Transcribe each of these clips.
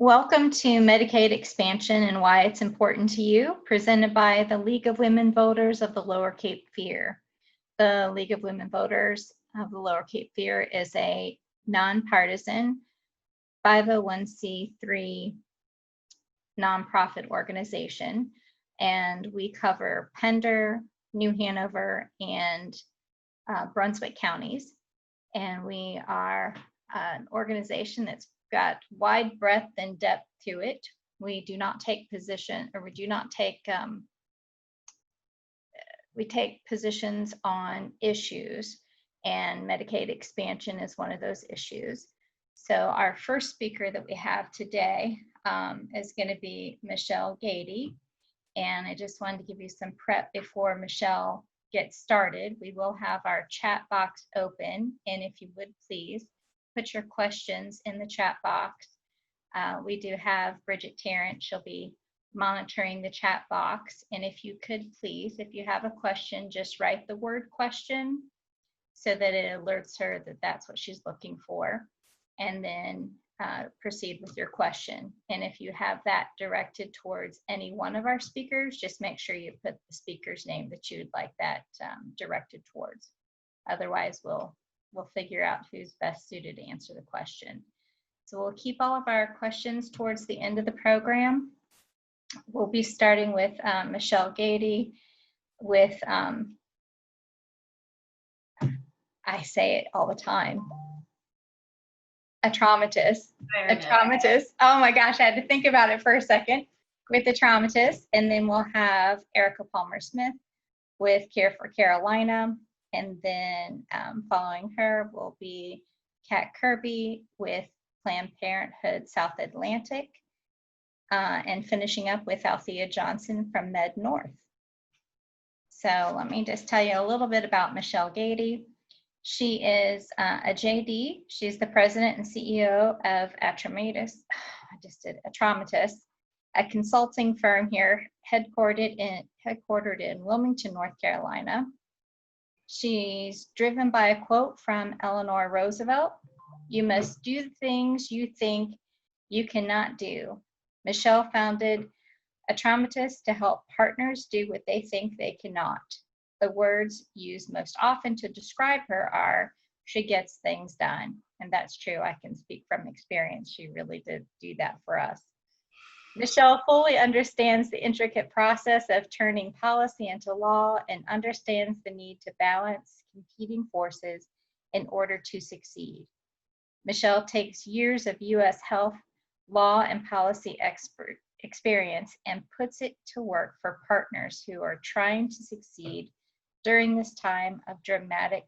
Welcome to Medicaid Expansion and Why It's Important to You, presented by the League of Women Voters of the Lower Cape Fear. The League of Women Voters of the Lower Cape Fear is a nonpartisan 501c3 nonprofit organization, and we cover Pender, New Hanover, and Brunswick counties. And we are an organization that's got wide breadth and depth to it. We do not take position, or we do not take, we take positions on issues, and Medicaid expansion is one of those issues. So our first speaker that we have today is going to be Michealle Gady. And I just wanted to give you some prep before Michealle gets started. We will have our chat box open, and if you would please put your questions in the chat box. We do have Bridget Tarrant. She'll be monitoring the chat box. And if you could please, if you have a question, just write the word question so that it alerts her that that's what she's looking for, and then proceed with your question. And if you have that directed towards any one of our speakers, just make sure you put the speaker's name that you would like that directed towards. Otherwise, we'll figure out who's best suited to answer the question. So we'll keep all of our questions towards the end of the program. We'll be starting with Michealle Gady with, I say it all the time, Atromitos. Atromitos. Oh my gosh, I had to think about it for a second. With Atromitos, and then we'll have Erica Palmer-Smith with Care for Carolina. And then following her will be Kat Kirby with Planned Parenthood South Atlantic, and finishing up with Althea Johnson from Med North. So let me just tell you a little bit about Michealle Gady. She is a JD. She's the president and CEO of Atromitos, a consulting firm here headquartered in Wilmington, North Carolina. She's driven by a quote from Eleanor Roosevelt: "You must do the things you think you cannot do." Michealle founded Atromitos to help partners do what they think they cannot. The words used most often to describe her are, "She gets things done." And that's true. I can speak from experience. She really did do that for us. Michealle fully understands the intricate process of turning policy into law and understands the need to balance competing forces in order to succeed. Michealle takes years of U.S. health, law, and policy experience and puts it to work for partners who are trying to succeed during this time of dramatic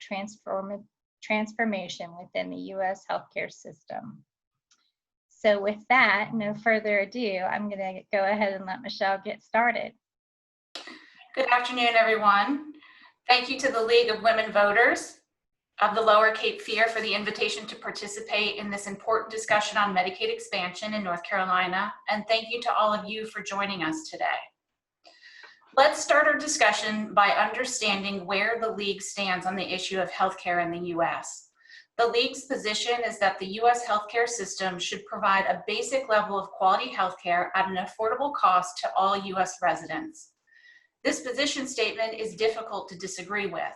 transformation within the U.S. healthcare system. So with that, no further ado, I'm going to go ahead and let Michealle get started. Good afternoon, everyone. Thank you to the League of Women Voters of the Lower Cape Fear for the invitation to participate in this important discussion on Medicaid expansion in North Carolina. And thank you to all of you for joining us today. Let's start our discussion by understanding where the League stands on the issue of healthcare in the U.S. The League's position is that the U.S. healthcare system should provide a basic level of quality healthcare at an affordable cost to all U.S. residents. This position statement is difficult to disagree with.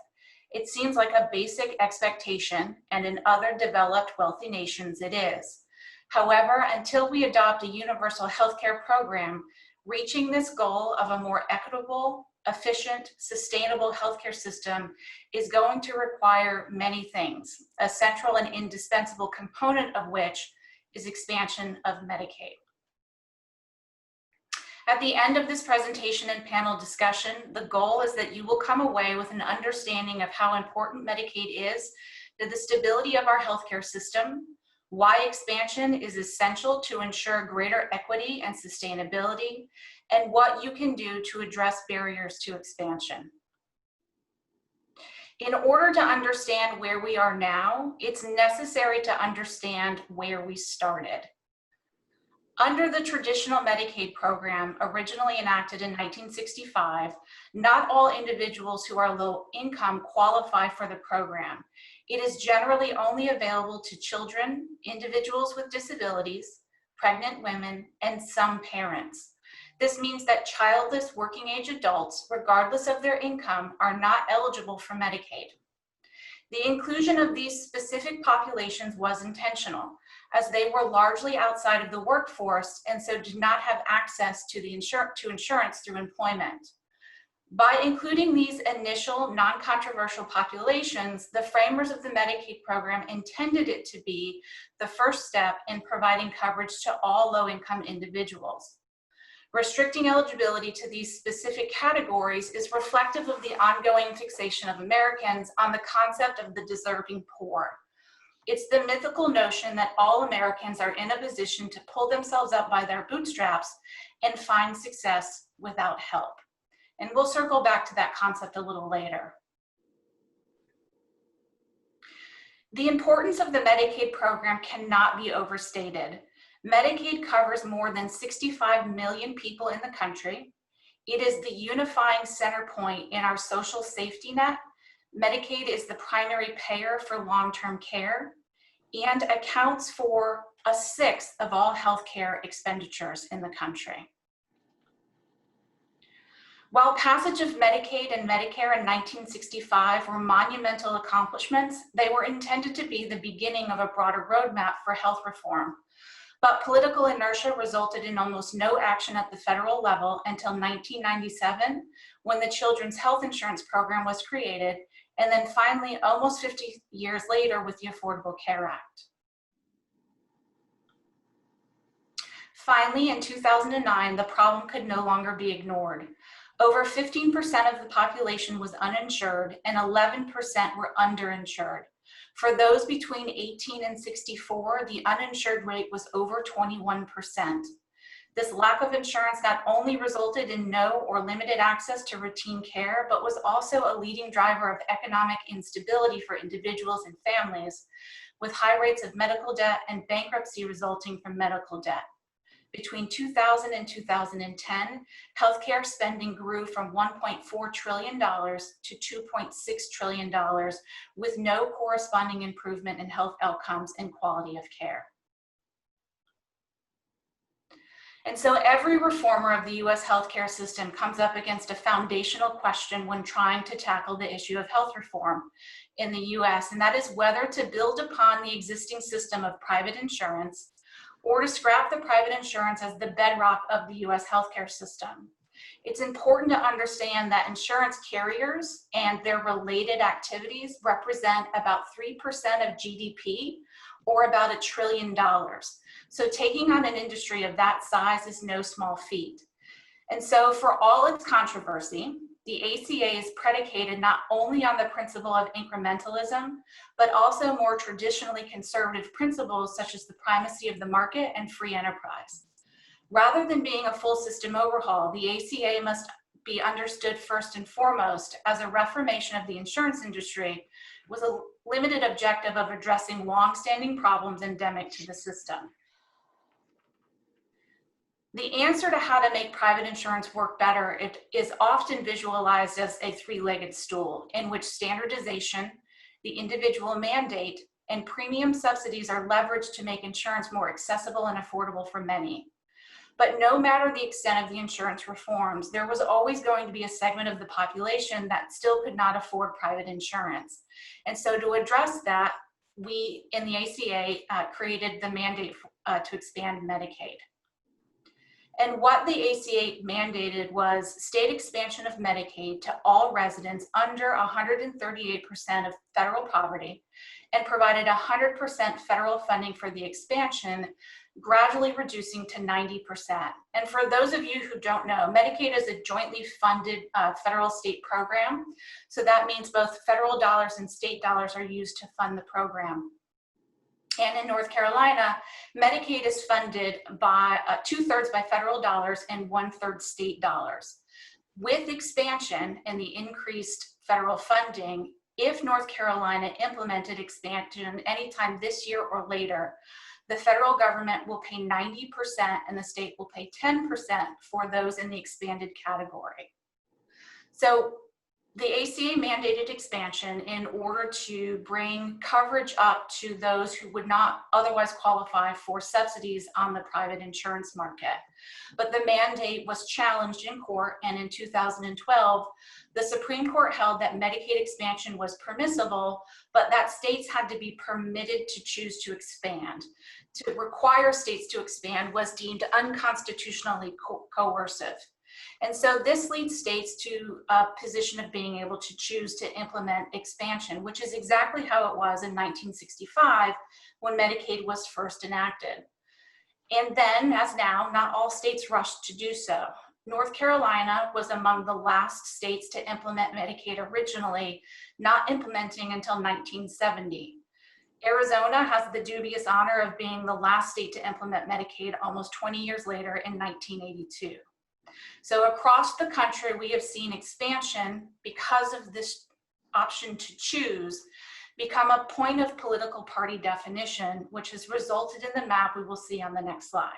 It seems like a basic expectation, and in other developed, wealthy nations it is. However, until we adopt a universal healthcare program, reaching this goal of a more equitable, efficient, sustainable healthcare system is going to require many things, a central and indispensable component of which is expansion of Medicaid. At the end of this presentation and panel discussion, the goal is that you will come away with an understanding of how important Medicaid is to the stability of our healthcare system, why expansion is essential to ensure greater equity and sustainability, and what you can do to address barriers to expansion. In order to understand where we are now, it's necessary to understand where we started. Under the traditional Medicaid program, originally enacted in 1965, not all individuals who are low income qualify for the program. It is generally only available to children, individuals with disabilities, pregnant women, and some parents. This means that childless working-age adults, regardless of their income, are not eligible for Medicaid. The inclusion of these specific populations was intentional, as they were largely outside of the workforce and so did not have access to insurance through employment. By including these initial non-controversial populations, the framers of the Medicaid program intended it to be the first step in providing coverage to all low-income individuals. Restricting eligibility to these specific categories is reflective of the ongoing fixation of Americans on the concept of the deserving poor. It's the mythical notion that all Americans are in a position to pull themselves up by their bootstraps and find success without help. And we'll circle back to that concept a little later. The importance of the Medicaid program cannot be overstated. Medicaid covers more than 65 million people in the country. It is the unifying center point in our social safety net. Medicaid is the primary payer for long-term care and accounts for 1/6 of all healthcare expenditures in the country. While passage of Medicaid and Medicare in 1965 were monumental accomplishments, they were intended to be the beginning of a broader roadmap for health reform. But political inertia resulted in almost no action at the federal level until 1997, when the Children's Health Insurance Program was created, and then finally almost 50 years later with the Affordable Care Act. Finally, in 2009, the problem could no longer be ignored. Over 15% of the population was uninsured and 11% were underinsured. For those between 18 and 64, the uninsured rate was over 21%. This lack of insurance not only resulted in no or limited access to routine care, but was also a leading driver of economic instability for individuals and families, with high rates of medical debt and bankruptcy resulting from medical debt. Between 2000 and 2010, healthcare spending grew from $1.4 trillion to $2.6 trillion, with no corresponding improvement in health outcomes and quality of care. And so every reformer of the US healthcare system comes up against a foundational question when trying to tackle the issue of health reform in the US, and that is whether to build upon the existing system of private insurance or to scrap the private insurance as the bedrock of the US healthcare system. It's important to understand that insurance carriers and their related activities represent about 3% of GDP, or about $1 trillion. So taking on an industry of that size is no small feat. And so for all its controversy, the ACA is predicated not only on the principle of incrementalism, but also more traditionally conservative principles such as the primacy of the market and free enterprise. Rather than being a full system overhaul, the ACA must be understood first and foremost as a reformation of the insurance industry with a limited objective of addressing long-standing problems endemic to the system. The answer to how to make private insurance work better is often visualized as a three-legged stool in which standardization, the individual mandate, and premium subsidies are leveraged to make insurance more accessible and affordable for many. But no matter the extent of the insurance reforms, there was always going to be a segment of the population that still could not afford private insurance. And so to address that, we in the ACA created the mandate to expand Medicaid. And what the ACA mandated was state expansion of Medicaid to all residents under 138% of federal poverty, and provided 100% federal funding for the expansion, gradually reducing to 90%. And for those of you who don't know, Medicaid is a jointly funded federal state program. So that means both federal dollars and state dollars are used to fund the program. And in North Carolina, Medicaid is funded by 2/3 by federal dollars and 1/3 state dollars. With expansion and the increased federal funding, if North Carolina implemented expansion anytime this year or later, the federal government will pay 90% and the state will pay 10% for those in the expanded category. So The ACA mandated expansion in order to bring coverage up to those who would not otherwise qualify for subsidies on the private insurance market. But the mandate was challenged in court, and in 2012, the Supreme Court held that Medicaid expansion was permissible, but that states had to be permitted to choose to expand. To require states to expand was deemed unconstitutionally coercive. And so this leads states to a position of being able to choose to implement expansion, which is exactly how it was in 1965 when Medicaid was first enacted. And then, as now, not all states rushed to do so. North Carolina was among the last states to implement Medicaid originally, not implementing until 1970. Arizona has the dubious honor of being the last state to implement Medicaid almost 20 years later in 1982. So across the country, we have seen expansion, because of this option to choose, become a point of political party definition, which has resulted in the map we will see on the next slide.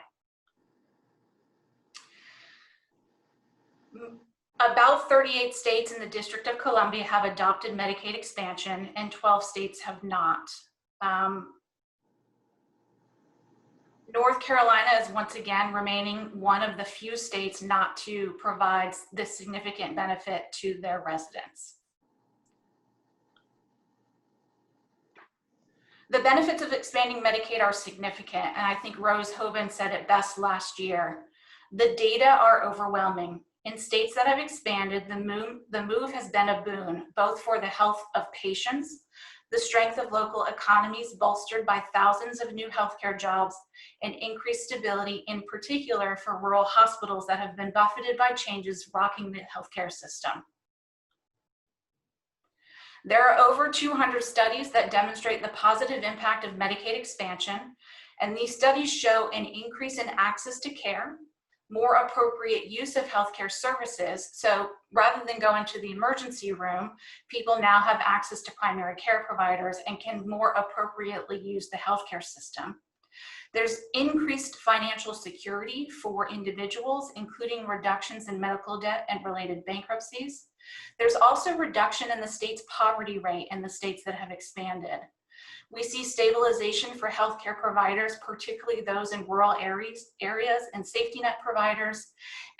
About 38 states in the District of Columbia have adopted Medicaid expansion, and 12 states have not. North Carolina is once again remaining one of the few states not to provide this significant benefit to their residents. The benefits of expanding Medicaid are significant, and I think Rose Hoban said it best last year. The data are overwhelming. In states that have expanded, the move has been a boon, both for the health of patients, the strength of local economies bolstered by thousands of new healthcare jobs, and increased stability, in particular for rural hospitals that have been buffeted by changes rocking the healthcare system. There are over 200 studies that demonstrate the positive impact of Medicaid expansion, and these studies show an increase in access to care, more appropriate use of healthcare services. So rather than go into the emergency room, people now have access to primary care providers and can more appropriately use the healthcare system. There's increased financial security for individuals, including reductions in medical debt and related bankruptcies. There's also reduction in the state's poverty rate in the states that have expanded. We see stabilization for healthcare providers, particularly those in rural areas and safety net providers.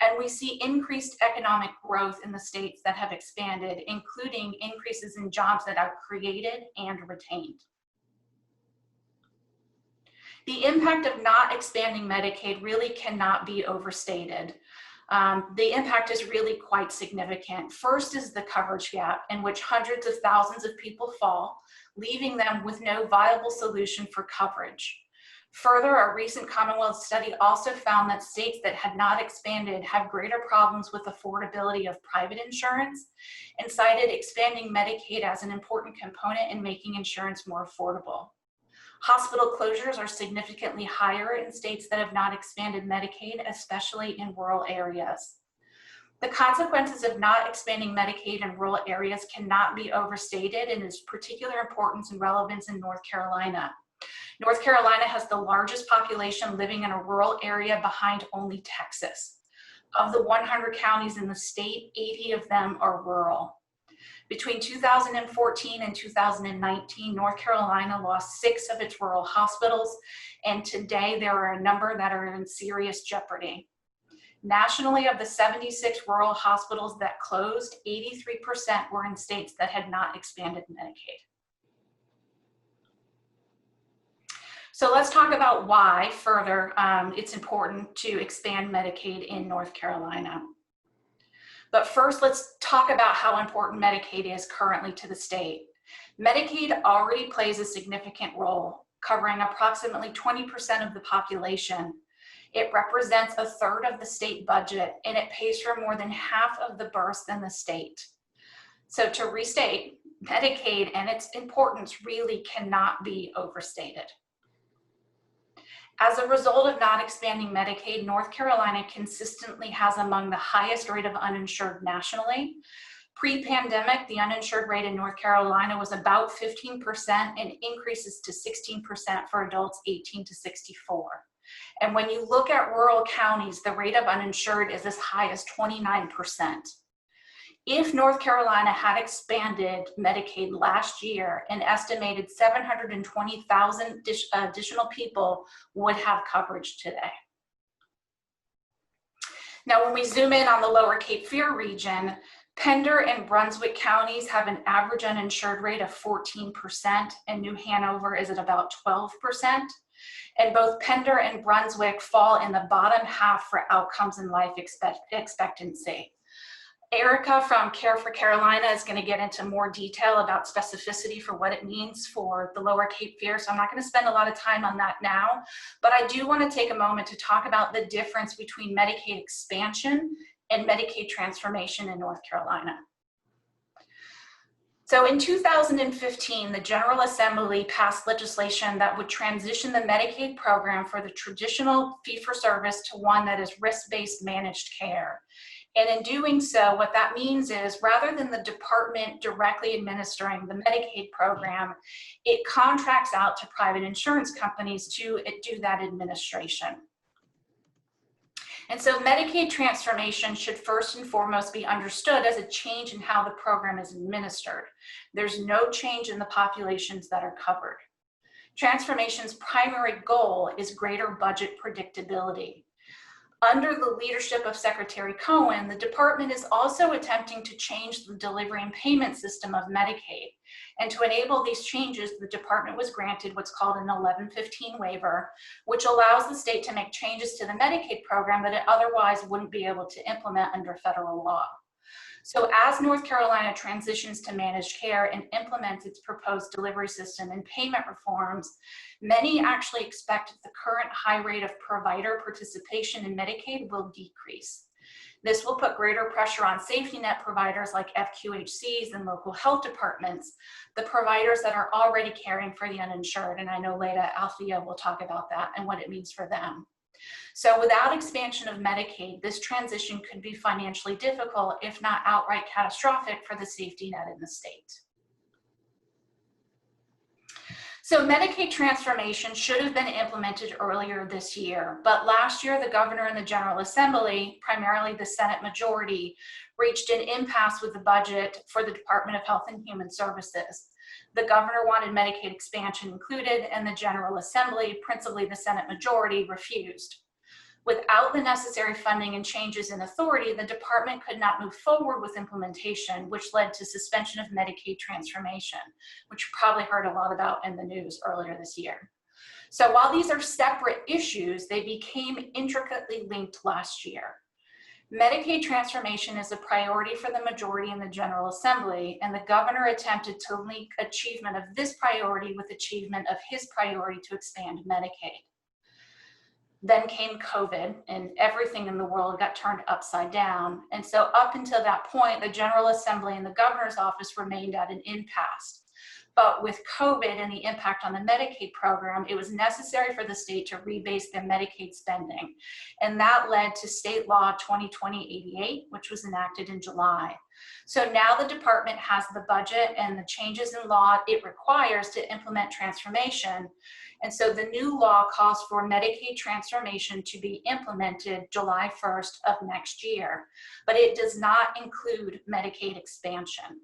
And we see increased economic growth in the states that have expanded, including increases in jobs that are created and retained. The impact of not expanding Medicaid really cannot be overstated. The impact is really quite significant. First is the coverage gap, in which hundreds of thousands of people fall, leaving them with no viable solution for coverage. Further, a recent Commonwealth study also found that states that had not expanded have greater problems with affordability of private insurance, and cited expanding Medicaid as an important component in making insurance more affordable. Hospital closures are significantly higher in states that have not expanded Medicaid, especially in rural areas. The consequences of not expanding Medicaid in rural areas cannot be overstated, and its particular importance and relevance in North Carolina. North Carolina has the largest population living in a rural area behind only Texas. Of the 100 counties in the state, 80 of them are rural. Between 2014 and 2019, North Carolina lost 6 of its rural hospitals, and today there are a number that are in serious jeopardy. Nationally, of the 76 rural hospitals that closed, 83% were in states that had not expanded Medicaid. So let's talk about why further it's important to expand Medicaid in North Carolina. But first, let's talk about how important Medicaid is currently to the state. Medicaid already plays a significant role, covering approximately 20% of the population. It represents a third of the state budget, and it pays for more than half of the births in the state. So to restate, Medicaid and its importance really cannot be overstated. As a result of not expanding Medicaid, North Carolina consistently has among the highest rate of uninsured nationally. Pre-pandemic, the uninsured rate in North Carolina was about 15% and increases to 16% for adults 18 to 64. And when you look at rural counties, the rate of uninsured is as high as 29%. If North Carolina had expanded Medicaid last year, an estimated 720,000 additional people would have coverage today. Now, when we zoom in on the lower Cape Fear region, Pender and Brunswick counties have an average uninsured rate of 14%, and New Hanover is at about 12%. And both Pender and Brunswick fall in the bottom half for outcomes in life expectancy. Erica from Care for Carolina is going to get into more detail about specificity for what it means for the lower Cape Fear, so I'm not going to spend a lot of time on that now, but I do want to take a moment to talk about the difference between Medicaid expansion and Medicaid transformation in North Carolina. So in 2015, the General Assembly passed legislation that would transition the Medicaid program for the traditional fee-for-service to one that is risk-based managed care. And in doing so, what that means is rather than the department directly administering the Medicaid program, it contracts out to private insurance companies to do that administration. And so Medicaid transformation should first and foremost be understood as a change in how the program is administered. There's no change in the populations that are covered. Transformation's primary goal is greater budget predictability. Under the leadership of Secretary Cohen, the department is also attempting to change the delivery and payment system of Medicaid. And to enable these changes, the department was granted what's called an 1115 waiver, which allows the state to make changes to the Medicaid program that it otherwise wouldn't be able to implement under federal law. So as North Carolina transitions to managed care and implements its proposed delivery system and payment reforms, many actually expect the current high rate of provider participation in Medicaid will decrease. This will put greater pressure on safety net providers like FQHCs and local health departments, the providers that are already caring for the uninsured. And I know later Althea will talk about that and what it means for them. So without expansion of Medicaid, this transition could be financially difficult, if not outright catastrophic, for the safety net in the state. So Medicaid transformation should have been implemented earlier this year, but last year the governor and the General Assembly, primarily the Senate majority, reached an impasse with the budget for the Department of Health and Human Services. The governor wanted Medicaid expansion included, and the General Assembly, principally the Senate majority, refused. Without the necessary funding and changes in authority, the department could not move forward with implementation, which led to suspension of Medicaid transformation, which you probably heard a lot about in the news earlier this year. So while these are separate issues, they became intricately linked last year. Medicaid transformation is a priority for the majority in the General Assembly, and the governor attempted to link achievement of this priority with achievement of his priority to expand Medicaid. Then came COVID, and everything in the world got turned upside down. And so up until that point, the General Assembly and the governor's office remained at an impasse. But with COVID and the impact on the Medicaid program, it was necessary for the state to rebase their Medicaid spending. And that led to State Law 2020-88, which was enacted in July. So now the department has the budget and the changes in law it requires to implement transformation. And so the new law calls for Medicaid transformation to be implemented July 1st of next year, but it does not include Medicaid expansion.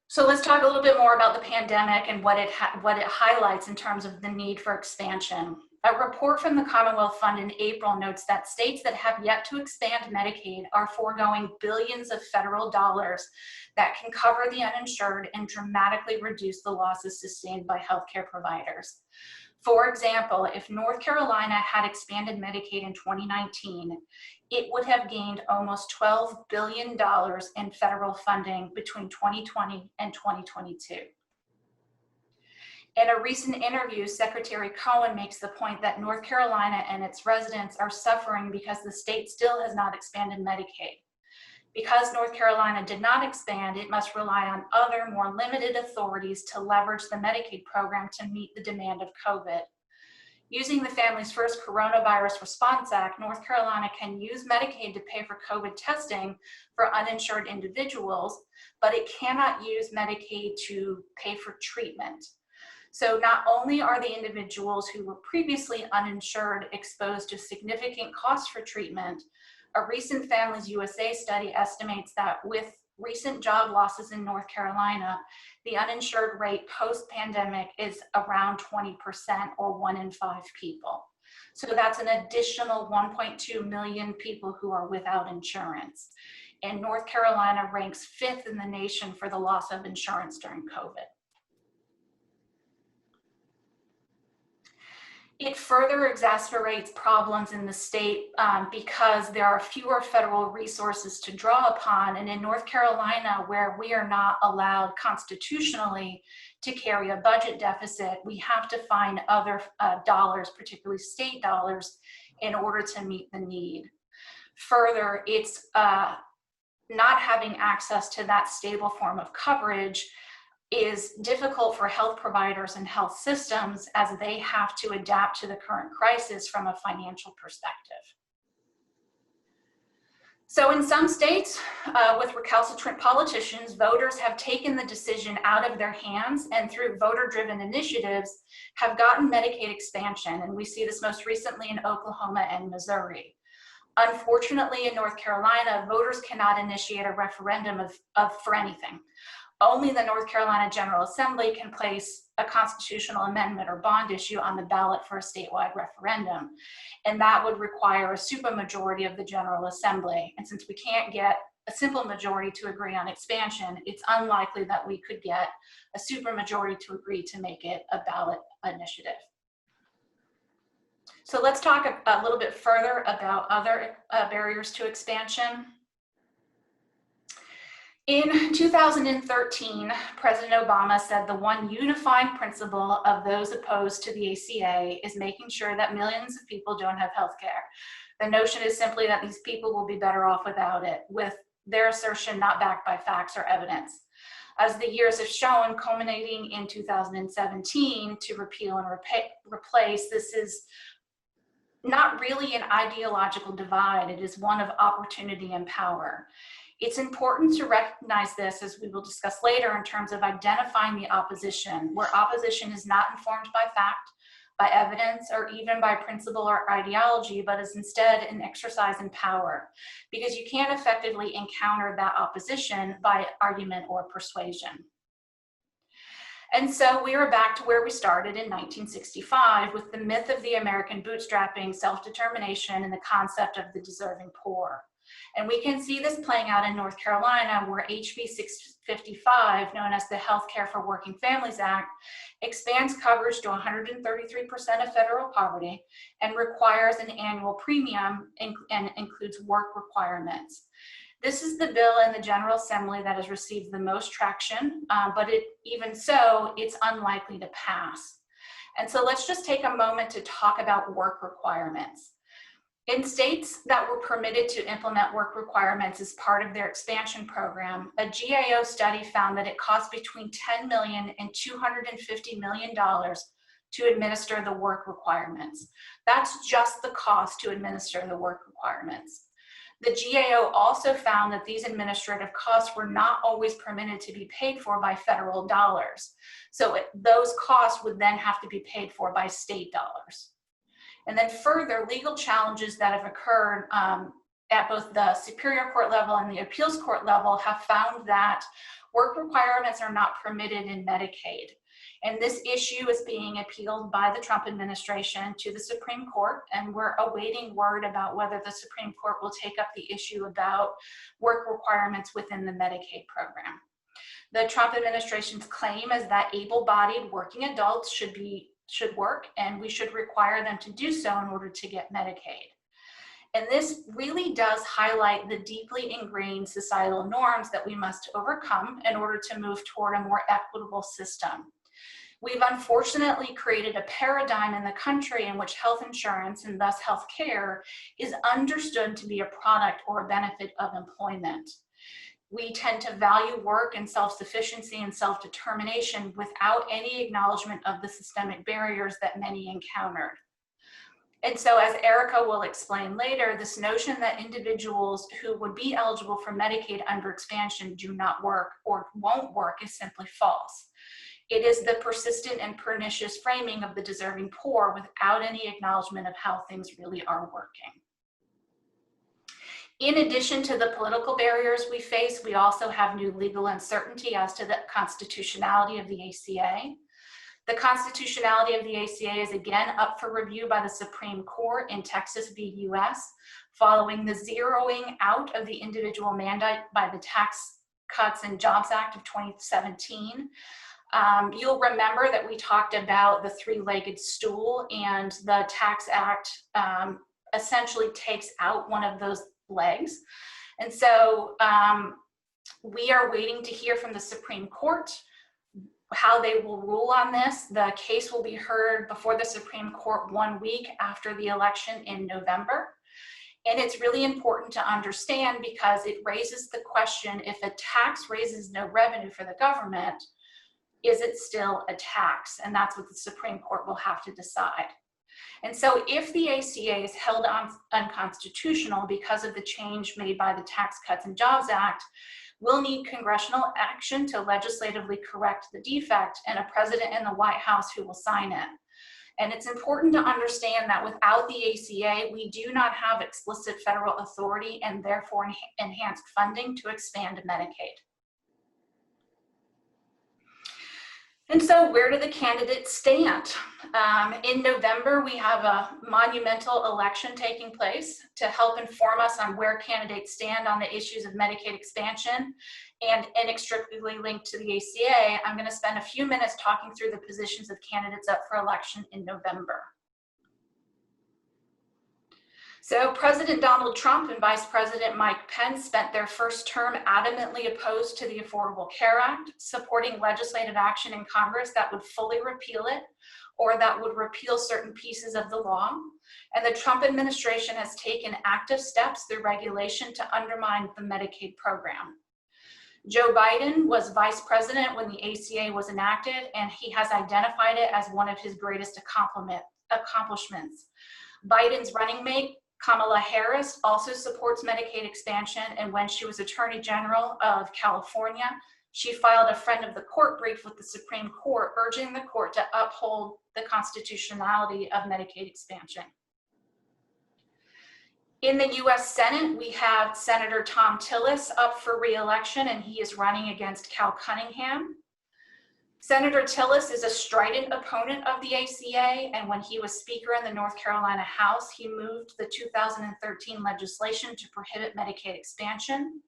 So let's talk a little bit more about the pandemic and what it highlights in terms of the need for expansion. A report from the Commonwealth Fund in April notes that states that have yet to expand Medicaid are foregoing billions of federal dollars that can cover the uninsured and dramatically reduce the losses sustained by healthcare providers. For example, if North Carolina had expanded Medicaid in 2019, it would have gained almost $12 billion in federal funding between 2020 and 2022. In a recent interview, Secretary Cohen makes the point that North Carolina and its residents are suffering because the state still has not expanded Medicaid. Because North Carolina did not expand, it must rely on other, more limited authorities to leverage the Medicaid program to meet the demand of COVID. Using the Families First Coronavirus Response Act, North Carolina can use Medicaid to pay for COVID testing for uninsured individuals, but it cannot use Medicaid to pay for treatment. So not only are the individuals who were previously uninsured exposed to significant costs for treatment, A recent Families USA study estimates that with recent job losses in North Carolina, the uninsured rate post-pandemic is around 20%, or 1 in 5 people. So that's an additional 1.2 million people who are without insurance. And North Carolina ranks 5th in the nation for the loss of insurance during COVID. It further exacerbates problems in the state because there are fewer federal resources to draw upon. And in North Carolina, where we are not allowed constitutionally to carry a budget deficit, we have to find other dollars, particularly state dollars, in order to meet the need. Further, it's not having access to that stable form of coverage is difficult for health providers and health systems as they have to adapt to the current crisis from a financial perspective. So in some states, with recalcitrant politicians, voters have taken the decision out of their hands and through voter-driven initiatives have gotten Medicaid expansion. And we see this most recently in Oklahoma and Missouri. Unfortunately, in North Carolina, voters cannot initiate a referendum for anything. Only the North Carolina General Assembly can place a constitutional amendment or bond issue on the ballot for a statewide referendum. And that would require a supermajority of the General Assembly. And since we can't get a simple majority to agree on expansion, it's unlikely that we could get a supermajority to agree to make it a ballot initiative. So let's talk a little bit further about other barriers to expansion. In 2013, President Obama said the one unifying principle of those opposed to the ACA is making sure that millions of people don't have health care. The notion is simply that these people will be better off without it, with their assertion not backed by facts or evidence. As the years have shown, culminating in 2017 to repeal and replace, this is not really an ideological divide. It is one of opportunity and power. It's important to recognize this, as we will discuss later, in terms of identifying the opposition, where opposition is not informed by fact, by evidence, or even by principle or ideology, but is instead an exercise in power, because you can't effectively encounter that opposition by argument or persuasion. And so we are back to where we started in 1965 with the myth of the American bootstrapping, self-determination, and the concept of the deserving poor. And we can see this playing out in North Carolina, where HB 655, known as the Health Care for Working Families Act, expands coverage to 133% of federal poverty and requires an annual premium and includes work requirements. This is the bill in the General Assembly that has received the most traction, but even so, it's unlikely to pass. And so let's just take a moment to talk about work requirements. In states that were permitted to implement work requirements as part of their expansion program, a GAO study found that it cost between $10 million and $250 million to administer the work requirements. That's just the cost to administer the work requirements. The GAO also found that these administrative costs were not always permitted to be paid for by federal dollars. So those costs would then have to be paid for by state dollars. And then further, legal challenges that have occurred at both the Superior Court level and the Appeals Court level have found that work requirements are not permitted in Medicaid. And this issue is being appealed by the Trump administration to the Supreme Court, and we're awaiting word about whether the Supreme Court will take up the issue about work requirements within the Medicaid program. The Trump administration's claim is that able-bodied working adults should work, and we should require them to do so in order to get Medicaid. And this really does highlight the deeply ingrained societal norms that we must overcome in order to move toward a more equitable system. We've unfortunately created a paradigm in the country in which health insurance, and thus health care, is understood to be a product or a benefit of employment. We tend to value work and self-sufficiency and self-determination without any acknowledgement of the systemic barriers that many encountered. And so, as Erica will explain later, this notion that individuals who would be eligible for Medicaid under expansion do not work or won't work is simply false. It is the persistent and pernicious framing of the deserving poor without any acknowledgement of how things really are working. In addition to the political barriers we face, we also have new legal uncertainty as to the constitutionality of the ACA. The constitutionality of the ACA is again up for review by the Supreme Court in Texas v. US, following the zeroing out of the individual mandate by the Tax Cuts and Jobs Act of 2017. You'll remember that we talked about the three-legged stool, and the Tax Act essentially takes out one of those legs. And so we are waiting to hear from the Supreme Court how they will rule on this. The case will be heard before the Supreme Court 1 week after the election in November. And it's really important to understand because it raises the question, if a tax raises no revenue for the government, is it still a tax? And that's what the Supreme Court will have to decide. And so if the ACA is held unconstitutional because of the change made by the Tax Cuts and Jobs Act, we'll need congressional action to legislatively correct the defect and a president in the White House who will sign it. And it's important to understand that without the ACA, we do not have explicit federal authority and therefore enhanced funding to expand Medicaid. And so where do the candidates stand? In November, we have a monumental election taking place to help inform us on where candidates stand on the issues of Medicaid expansion, and inextricably linked to the ACA. I'm going to spend a few minutes talking through the positions of candidates up for election in November. So President Donald Trump and Vice President Mike Pence spent their first term adamantly opposed to the Affordable Care Act, supporting legislative action in Congress that would fully repeal it or that would repeal certain pieces of the law. And the Trump administration has taken active steps through regulation to undermine the Medicaid program. Joe Biden was vice president when the ACA was enacted, and he has identified it as one of his greatest accomplishments. Biden's running mate, Kamala Harris, also supports Medicaid expansion, and when she was Attorney General of California, she filed a friend of the court brief with the Supreme Court, urging the court to uphold the constitutionality of Medicaid expansion. In the US Senate, we have Senator Thom Tillis up for re-election, and he is running against Cal Cunningham. Senator Tillis is a strident opponent of the ACA, and when he was Speaker in the North Carolina House, he moved the 2013 legislation to prohibit Medicaid expansion.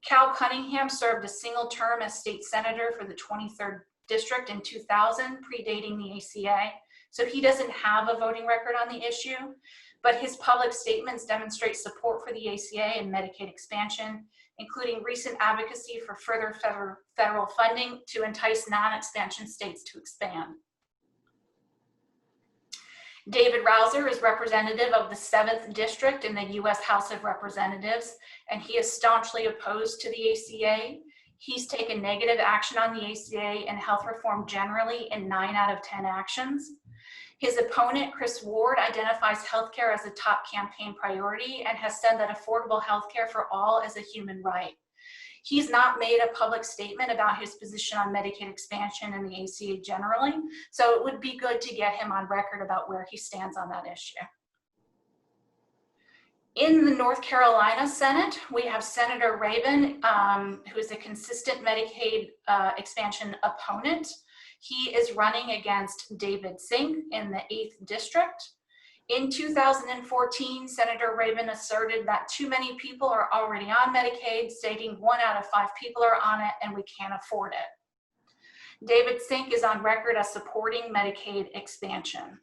Cal Cunningham served a single term as state senator for the 23rd District in 2000, predating the ACA, so he doesn't have a voting record on the issue, but his public statements demonstrate support for the ACA and Medicaid expansion, including recent advocacy for further federal funding to entice non-expansion states to expand. David Rouser is representative of the 7th District in the US House of Representatives, and he is staunchly opposed to the ACA. He's taken negative action on the ACA and health reform generally in 9 out of 10 actions. His opponent, Chris Ward, identifies healthcare as a top campaign priority and has said that affordable healthcare for all is a human right. He's not made a public statement about his position on Medicaid expansion and the ACA generally, so it would be good to get him on record about where he stands on that issue. In the North Carolina Senate, we have Senator Rabin, who is a consistent Medicaid expansion opponent. He is running against David Sink in the 8th District. In 2014, Senator Rabin asserted that too many people are already on Medicaid, stating 1 out of 5 people are on it and we can't afford it. David Sink is on record as supporting Medicaid expansion.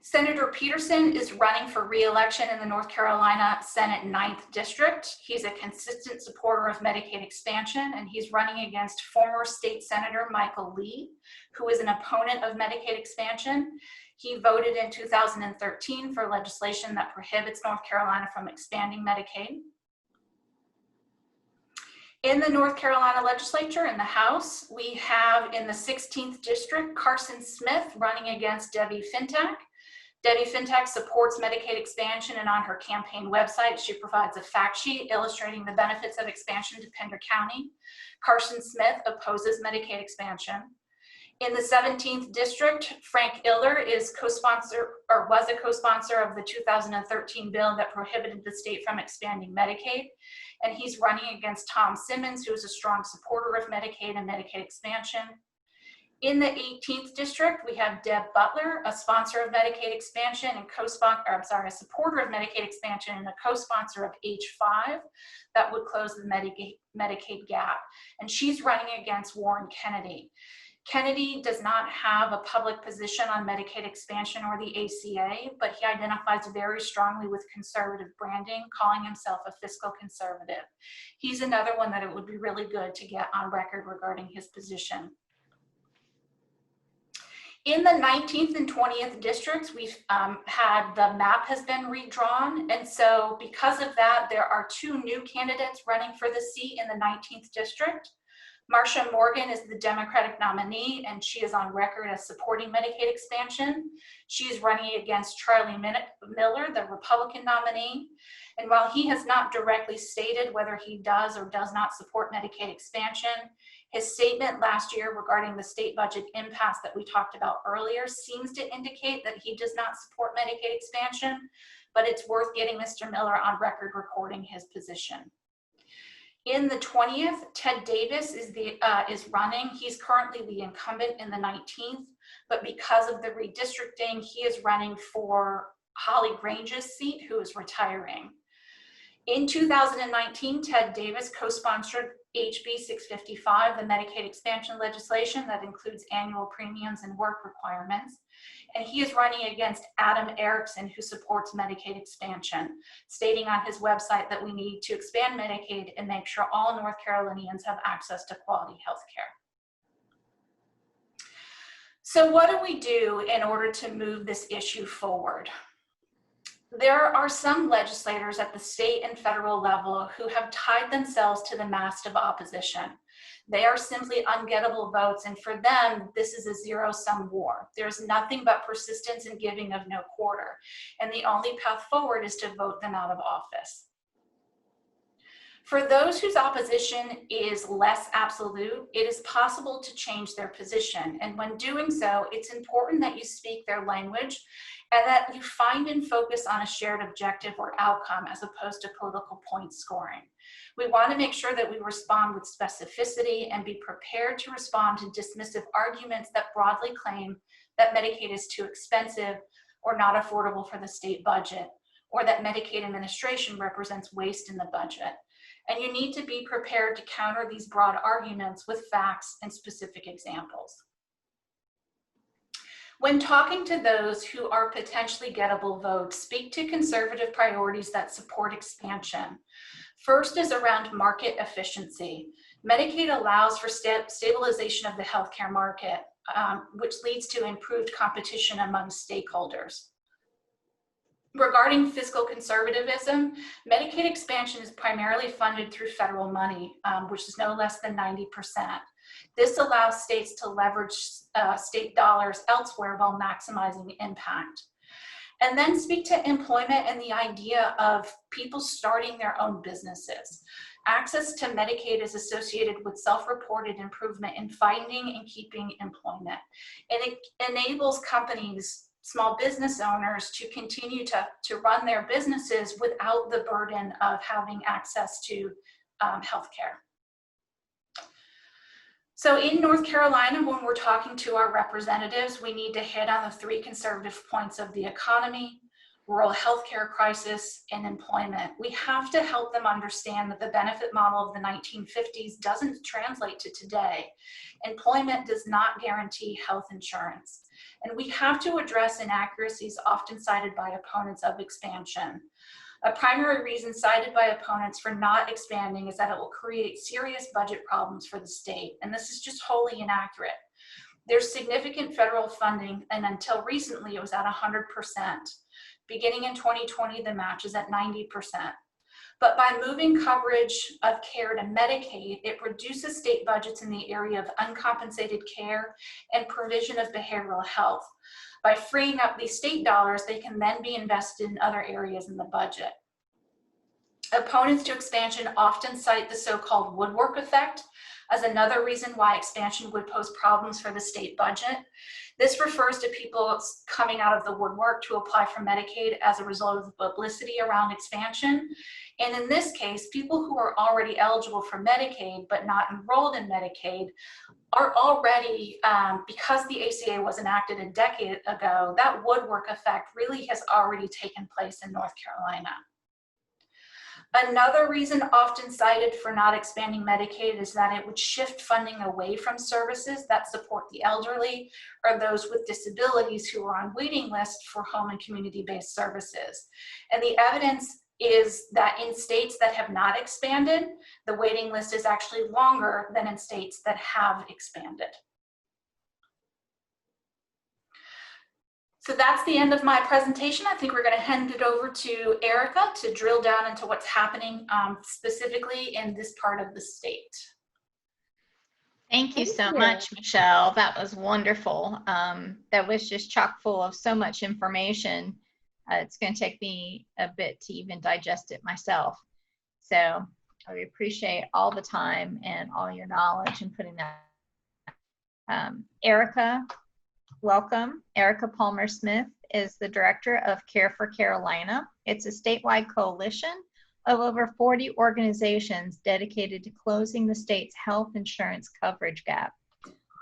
Senator Peterson is running for re-election in the North Carolina Senate 9th District. He's a consistent supporter of Medicaid expansion, and he's running against former State Senator Michealle Gady, who is an opponent of Medicaid expansion. He voted in 2013 for legislation that prohibits North Carolina from expanding Medicaid. In the North Carolina legislature, in the House, we have in the 16th District, Carson Smith running against Debbie Fintak. Debbie Fintak supports Medicaid expansion, and on her campaign website, she provides a fact sheet illustrating the benefits of expansion to Pender County. Carson Smith opposes Medicaid expansion. In the 17th district, Frank Iller is co-sponsor, or was a co-sponsor of the 2013 bill that prohibited the state from expanding Medicaid. And he's running against Tom Simmons, who is a strong supporter of Medicaid and Medicaid expansion. In the 18th district, we have Deb Butler, a sponsor of Medicaid expansion and a supporter of Medicaid expansion and a co-sponsor of H5 that would close the Medicaid gap. And she's running against Warren Kennedy. Kennedy does not have a public position on Medicaid expansion or the ACA, but he identifies very strongly with conservative branding, calling himself a fiscal conservative. He's another one that it would be really good to get on record regarding his position. In the 19th and 20th districts, we've had the map has been redrawn. And so because of that, there are two new candidates running for the seat in the 19th district. Marsha Morgan is the Democratic nominee, and she is on record as supporting Medicaid expansion. She is running against Charlie Miller, the Republican nominee. And while he has not directly stated whether he does or does not support Medicaid expansion, his statement last year regarding the state budget impasse that we talked about earlier seems to indicate that he does not support Medicaid expansion, but it's worth getting Mr. Miller on record recording his position. In the 20th, Ted Davis is running. He's currently the incumbent in the 19th, but because of the redistricting, he is running for Holly Grange's seat, who is retiring. In 2019, Ted Davis co-sponsored HB 655, the Medicaid expansion legislation that includes annual premiums and work requirements. And he is running against Adam Erickson, who supports Medicaid expansion, stating on his website that we need to expand Medicaid and make sure all North Carolinians have access to quality health care. So what do we do in order to move this issue forward? There are some legislators at the state and federal level who have tied themselves to the mast of opposition. They are simply ungettable votes, and for them, this is a zero-sum war. There's nothing but persistence and giving of no quarter, and the only path forward is to vote them out of office. For those whose opposition is less absolute, it is possible to change their position, and when doing so, it's important that you speak their language and that you find and focus on a shared objective or outcome as opposed to political point scoring. We want to make sure that we respond with specificity and be prepared to respond to dismissive arguments that broadly claim that Medicaid is too expensive or not affordable for the state budget, or that Medicaid administration represents waste in the budget. And you need to be prepared to counter these broad arguments with facts and specific examples. When talking to those who are potentially gettable votes, speak to conservative priorities that support expansion. First is around market efficiency. Medicaid allows for stabilization of the healthcare market, which leads to improved competition among stakeholders. Regarding fiscal conservatism, Medicaid expansion is primarily funded through federal money, which is no less than 90%. This allows states to leverage state dollars elsewhere while maximizing impact. And then speak to employment and the idea of people starting their own businesses. Access to Medicaid is associated with self-reported improvement in finding and keeping employment. And it enables companies, small business owners, to continue to run their businesses without the burden of having access to healthcare. So in North Carolina, when we're talking to our representatives, we need to hit on the three conservative points of the economy, rural healthcare crisis, and employment. We have to help them understand that the benefit model of the 1950s doesn't translate to today. Employment does not guarantee health insurance. And we have to address inaccuracies often cited by opponents of expansion. A primary reason cited by opponents for not expanding is that it will create serious budget problems for the state, and this is just wholly inaccurate. There's significant federal funding, and until recently it was at 100%. Beginning in 2020, the match is at 90%. But by moving coverage of care to Medicaid, it reduces state budgets in the area of uncompensated care and provision of behavioral health. By freeing up these state dollars, they can then be invested in other areas in the budget. Opponents to expansion often cite the so-called woodwork effect as another reason why expansion would pose problems for the state budget. This refers to people coming out of the woodwork to apply for Medicaid as a result of the publicity around expansion. And in this case, people who are already eligible for Medicaid but not enrolled in Medicaid are already, because the ACA was enacted a decade ago, that woodwork effect really has already taken place in North Carolina. Another reason often cited for not expanding Medicaid is that it would shift funding away from services that support the elderly or those with disabilities who are on waiting lists for home and community-based services. And the evidence is that in states that have not expanded, the waiting list is actually longer than in states that have expanded. So that's the end of my presentation. I think we're going to hand it over to Erica to drill down into what's happening specifically in this part of the state. Thank you so much, Michealle. That was wonderful. That was just chock full of so much information. It's going to take me a bit to even digest it myself. So I appreciate all the time and all your knowledge in putting that. Erica, welcome. Erica Palmer-Smith is the director of Care for Carolina. It's a statewide coalition of over 40 organizations dedicated to closing the state's health insurance coverage gap.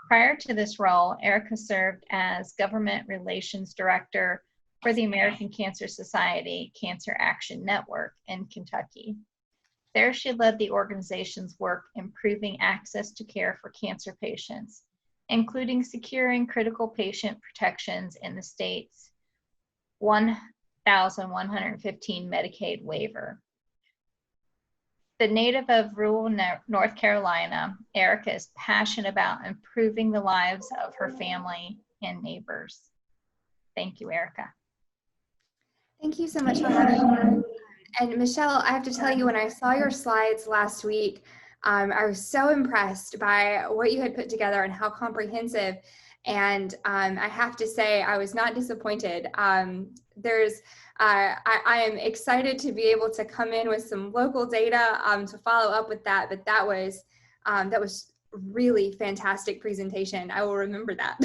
Prior to this role, Erica served as government relations director for the American Cancer Society Cancer Action Network in Kentucky. There, she led the organization's work improving access to care for cancer patients, including securing critical patient protections in the state's 1,115 Medicaid waiver. The native of rural North Carolina, Erica is passionate about improving the lives of her family and neighbors. Thank you, Erica. Thank you so much for having me. And Michealle, I have to tell you, when I saw your slides last week, I was so impressed by what you had put together and how comprehensive. And I have to say, I was not disappointed. I am excited to be able to come in with some local data to follow up with that. But that was really fantastic presentation. I will remember that.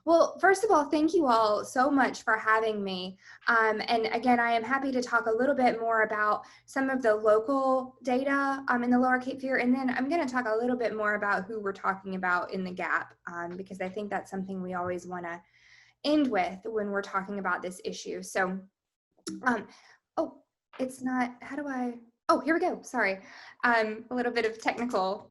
Well, first of all, thank you all so much for having me. And again, I am happy to talk a little bit more about some of the local data in the Lower Cape Fear. And then I'm going to talk a little bit more about who we're talking about in the gap, because I think that's something we always want to end with when we're talking about this issue. So, oh, it's not, how do I, oh, here we go. Sorry. A little bit of technical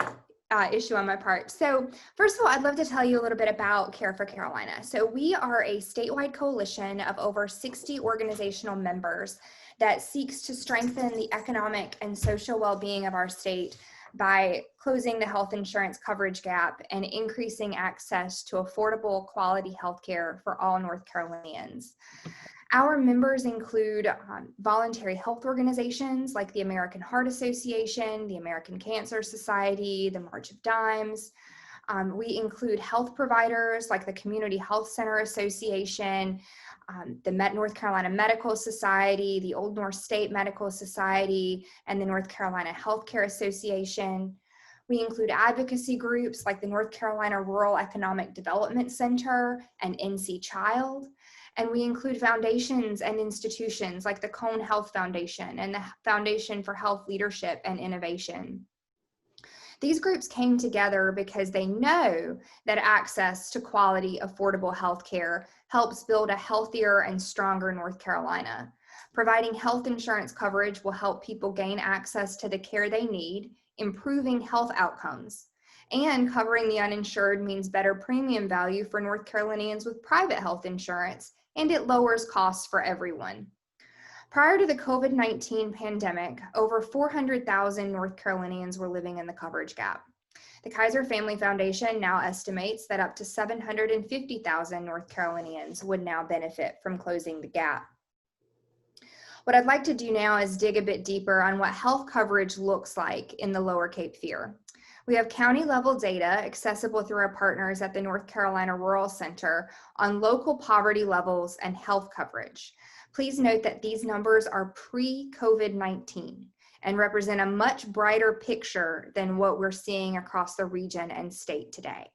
issue on my part. So first of all, I'd love to tell you a little bit about Care for Carolina. So we are a statewide coalition of over 60 organizational members that seeks to strengthen the economic and social well-being of our state by closing the health insurance coverage gap and increasing access to affordable quality health care for all North Carolinians. Our members include voluntary health organizations like the American Heart Association, the American Cancer Society, the March of Dimes. We include health providers like the Community Health Center Association, the North Carolina Medical Society, the Old North State Medical Society, and the North Carolina Healthcare Association. We include advocacy groups like the North Carolina Rural Economic Development Center and NC Child. And we include foundations and institutions like the Cone Health Foundation and the Foundation for Health Leadership and Innovation. These groups came together because they know that access to quality, affordable health care helps build a healthier and stronger North Carolina. Providing health insurance coverage will help people gain access to the care they need, improving health outcomes. And covering the uninsured means better premium value for North Carolinians with private health insurance, and it lowers costs for everyone. Prior to the COVID-19 pandemic, over 400,000 North Carolinians were living in the coverage gap. The Kaiser Family Foundation now estimates that up to 750,000 North Carolinians would now benefit from closing the gap. What I'd like to do now is dig a bit deeper on what health coverage looks like in the Lower Cape Fear. We have county-level data accessible through our partners at the North Carolina Rural Center on local poverty levels and health coverage. Please note that these numbers are pre-COVID-19, and represent a much brighter picture than what we're seeing across the region and state today.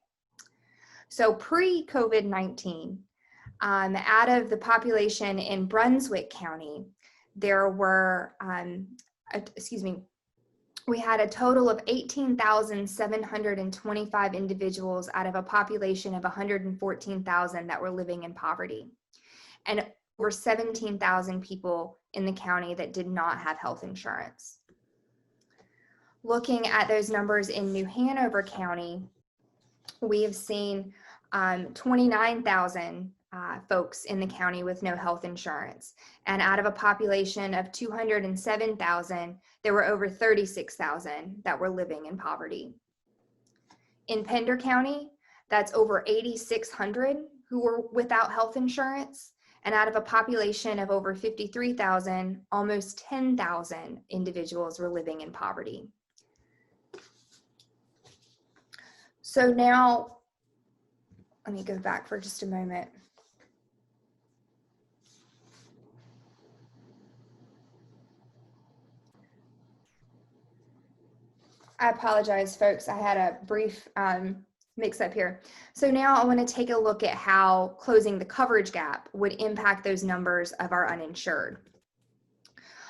So pre-COVID-19, out of the population in Brunswick County, there were, we had a total of 18,725 individuals out of a population of 114,000 that were living in poverty, and over 17,000 people in the county that did not have health insurance. Looking at those numbers in New Hanover County, we have seen 29,000 folks in the county with no health insurance. And out of a population of 207,000, there were over 36,000 that were living in poverty. In Pender County, that's over 8,600 who were without health insurance. And out of a population of over 53,000, almost 10,000 individuals were living in poverty. So now, let me go back for just a moment. I apologize, folks. I had a brief mix up here. So now I want to take a look at how closing the coverage gap would impact those numbers of our uninsured.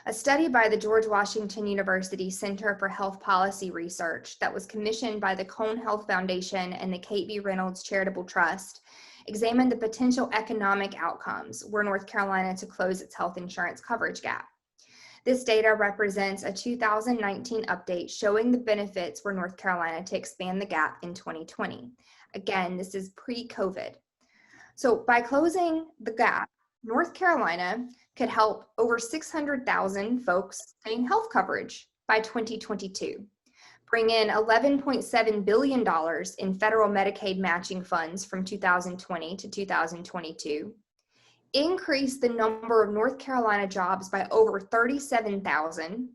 A study by the George Washington University Center for Health Policy Research that was commissioned by the Cone Health Foundation and the Kate B. Reynolds Charitable Trust examined the potential economic outcomes were North Carolina to close its health insurance coverage gap. This data represents a 2019 update showing the benefits for North Carolina to expand the gap in 2020. Again, this is pre-COVID. So by closing the gap, North Carolina could help over 600,000 folks gain health coverage by 2022, bring in $11.7 billion in federal Medicaid matching funds from 2020 to 2022, increase the number of North Carolina jobs by over 37,000.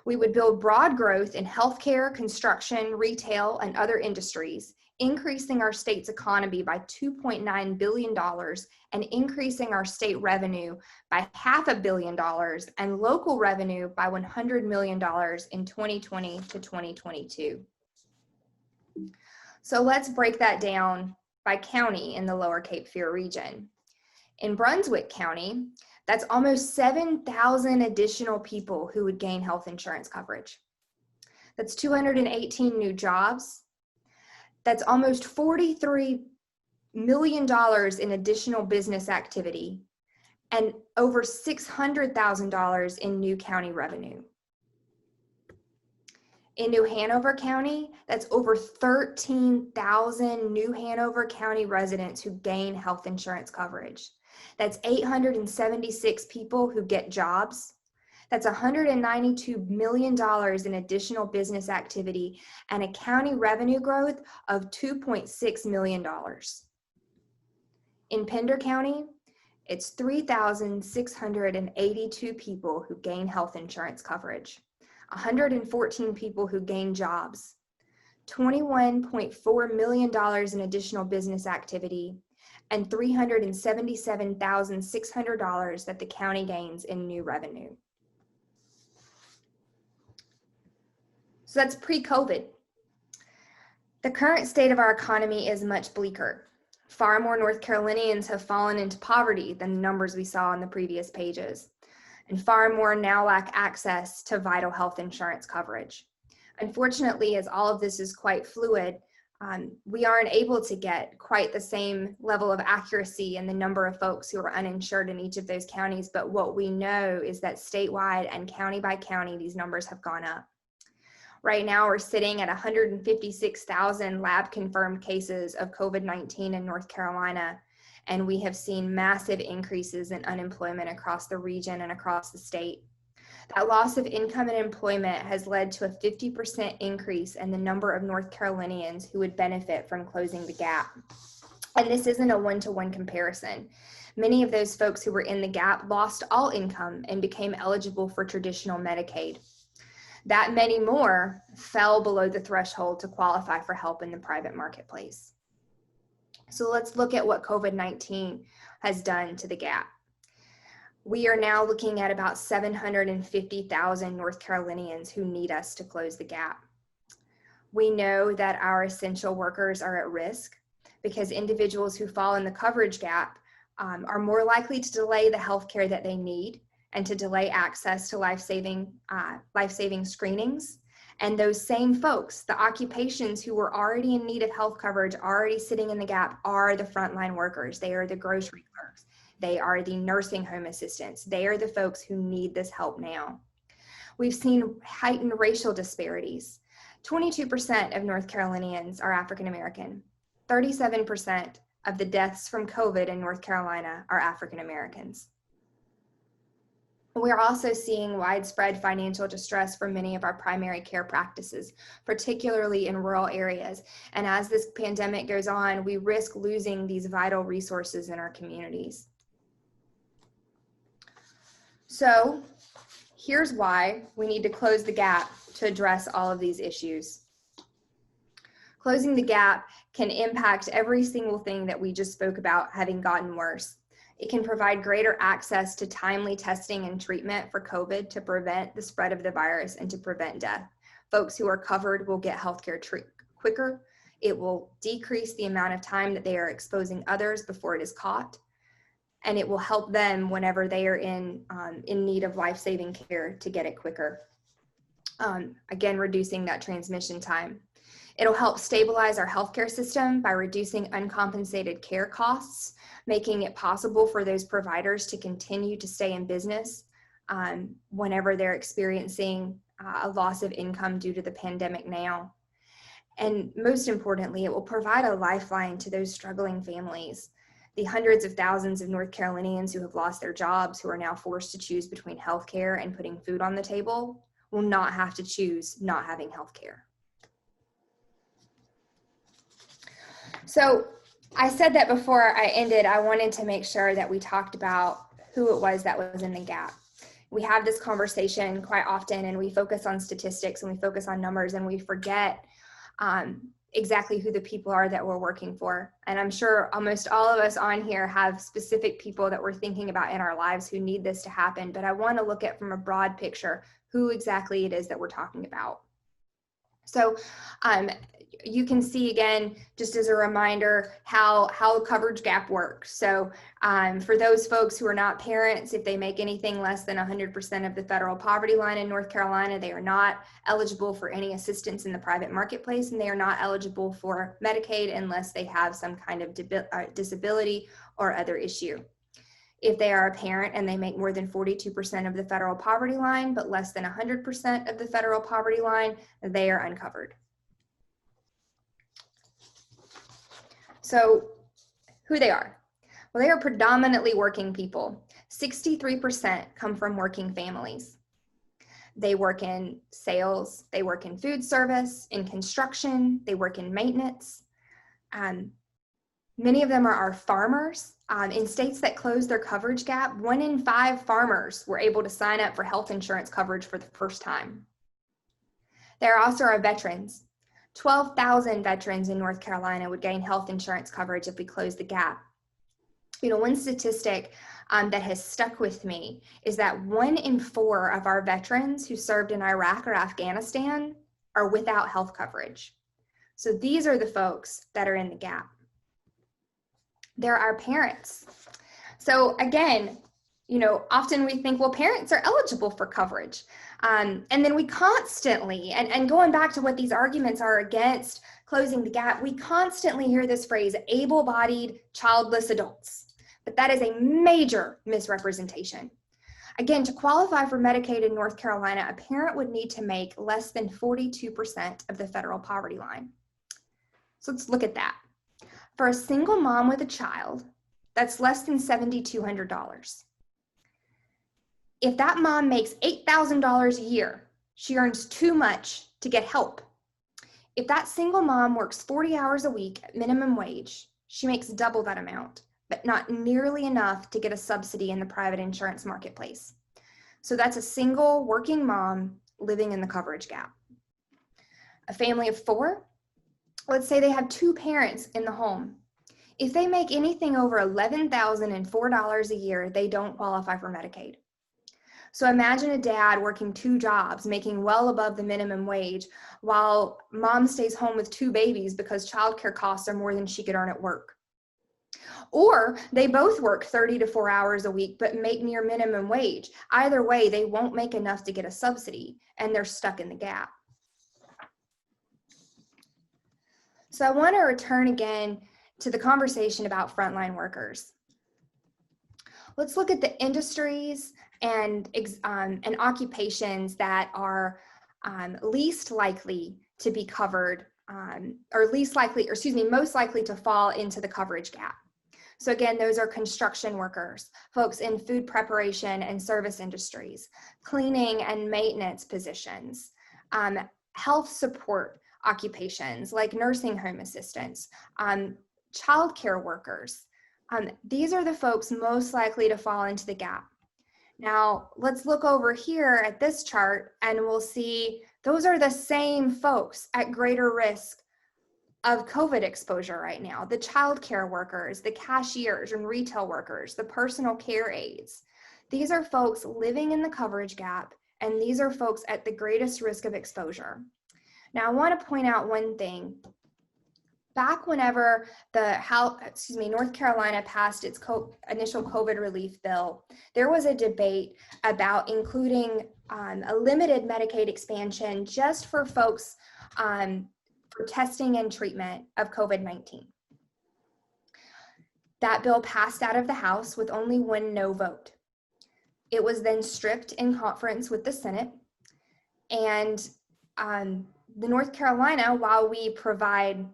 We would build broad growth in healthcare, construction, retail, and other industries, increasing our state's economy by $2.9 billion and increasing our state revenue by $500 million and local revenue by $100 million in 2020 to 2022. So let's break that down by county in the Lower Cape Fear region. In Brunswick County, that's almost 7,000 additional people who would gain health insurance coverage. That's 218 new jobs. That's almost $43 million in additional business activity and over $600,000 in new county revenue. In New Hanover County, that's over 13,000 New Hanover County residents who gain health insurance coverage. That's 876 people who get jobs. That's $192 million in additional business activity and a county revenue growth of $2.6 million. In Pender County, it's 3,682 people who gain health insurance coverage, 114 people who gain jobs, $21.4 million in additional business activity, and $377,600 that the county gains in new revenue. So that's pre-COVID. The current state of our economy is much bleaker. Far more North Carolinians have fallen into poverty than the numbers we saw on the previous pages, and far more now lack access to vital health insurance coverage. Unfortunately, as all of this is quite fluid, we aren't able to get quite the same level of accuracy in the number of folks who are uninsured in each of those counties, but what we know is that statewide and county by county, these numbers have gone up. Right now, we're sitting at 156,000 lab-confirmed cases of COVID-19 in North Carolina, and we have seen massive increases in unemployment across the region and across the state. That loss of income and employment has led to a 50% increase in the number of North Carolinians who would benefit from closing the gap. And this isn't a one-to-one comparison. Many of those folks who were in the gap lost all income and became eligible for traditional Medicaid. That many more fell below the threshold to qualify for help in the private marketplace. So let's look at what COVID-19 has done to the gap. We are now looking at about 750,000 North Carolinians who need us to close the gap. We know that our essential workers are at risk because individuals who fall in the coverage gap are more likely to delay the health care that they need and to delay access to life-saving screenings. And those same folks, the occupations who were already in need of health coverage, already sitting in the gap, are the frontline workers. They are the grocery clerks. They are the nursing home assistants. They are the folks who need this help now. We've seen heightened racial disparities. 22% of North Carolinians are African American. 37% of the deaths from COVID in North Carolina are African Americans. We're also seeing widespread financial distress for many of our primary care practices, particularly in rural areas. And as this pandemic goes on, we risk losing these vital resources in our communities. So here's why we need to close the gap to address all of these issues. Closing the gap can impact every single thing that we just spoke about having gotten worse. It can provide greater access to timely testing and treatment for COVID to prevent the spread of the virus and to prevent death. Folks who are covered will get healthcare quicker. It will decrease the amount of time that they are exposing others before it is caught. And it will help them whenever they are in need of life-saving care to get it quicker. Again, reducing that transmission time. It'll help stabilize our healthcare system by reducing uncompensated care costs, making it possible for those providers to continue to stay in business whenever they're experiencing a loss of income due to the pandemic now. And most importantly, it will provide a lifeline to those struggling families. The hundreds of thousands of North Carolinians who have lost their jobs, who are now forced to choose between healthcare and putting food on the table, will not have to choose not having healthcare. So I said that before I ended, I wanted to make sure that we talked about who it was that was in the gap. We have this conversation quite often and we focus on statistics and we focus on numbers and we forget exactly who the people are that we're working for. And I'm sure almost all of us on here have specific people that we're thinking about in our lives who need this to happen, but I want to look at from a broad picture who exactly it is that we're talking about. So you can see again, just as a reminder, how coverage gap works. So for those folks who are not parents, if they make anything less than 100% of the federal poverty line in North Carolina, they are not eligible for any assistance in the private marketplace, and they are not eligible for Medicaid unless they have some kind of disability or other issue. If they are a parent and they make more than 42% of the federal poverty line, but less than 100% of the federal poverty line, they are uncovered. So who they are? Well, they are predominantly working people. 63% come from working families. They work in sales, they work in food service, in construction, they work in maintenance. Many of them are farmers. In states that closed their coverage gap, 1 in 5 farmers were able to sign up for health insurance coverage for the first time. There also are veterans. 12,000 veterans in North Carolina would gain health insurance coverage if we closed the gap. You know, one statistic that has stuck with me is that 1 in 4 of our veterans who served in Iraq or Afghanistan are without health coverage. So these are the folks that are in the gap. There are parents. So again, you know, often we think, well, parents are eligible for coverage. And then we constantly, and going back to what these arguments are against closing the gap, we constantly hear this phrase, able-bodied, childless adults. But that is a major misrepresentation. Again, to qualify for Medicaid in North Carolina, a parent would need to make less than 42% of the federal poverty line. So let's look at that. For a single mom with a child, that's less than $7,200. If that mom makes $8,000 a year, she earns too much to get help. If that single mom works 40 hours a week at minimum wage, she makes double that amount, but not nearly enough to get a subsidy in the private insurance marketplace. So that's a single working mom living in the coverage gap. A family of 4, let's say they have 2 parents in the home. If they make anything over $11,004 a year, they don't qualify for Medicaid. So imagine a dad working 2 jobs, making well above the minimum wage, while mom stays home with 2 babies because childcare costs are more than she could earn at work. Or they both work 30 to 4 hours a week, but make near minimum wage. Either way, they won't make enough to get a subsidy, and they're stuck in the gap. So I want to return again to the conversation about frontline workers. Let's look at the industries and occupations that are least likely to be covered, most likely to fall into the coverage gap. So again, those are construction workers, folks in food preparation and service industries, cleaning and maintenance positions, health support occupations like nursing home assistants, childcare workers. These are the folks most likely to fall into the gap. Now, let's look over here at this chart and we'll see those are the same folks at greater risk of COVID exposure right now. The childcare workers, the cashiers and retail workers, the personal care aides. These are folks living in the coverage gap, and these are folks at the greatest risk of exposure. Now, I want to point out one thing. Back whenever North Carolina passed its initial COVID relief bill, there was a debate about including a limited Medicaid expansion just for folks for testing and treatment of COVID-19. That bill passed out of the House with only 1 no vote. It was then stripped in conference with the Senate, and the North Carolina, while we provide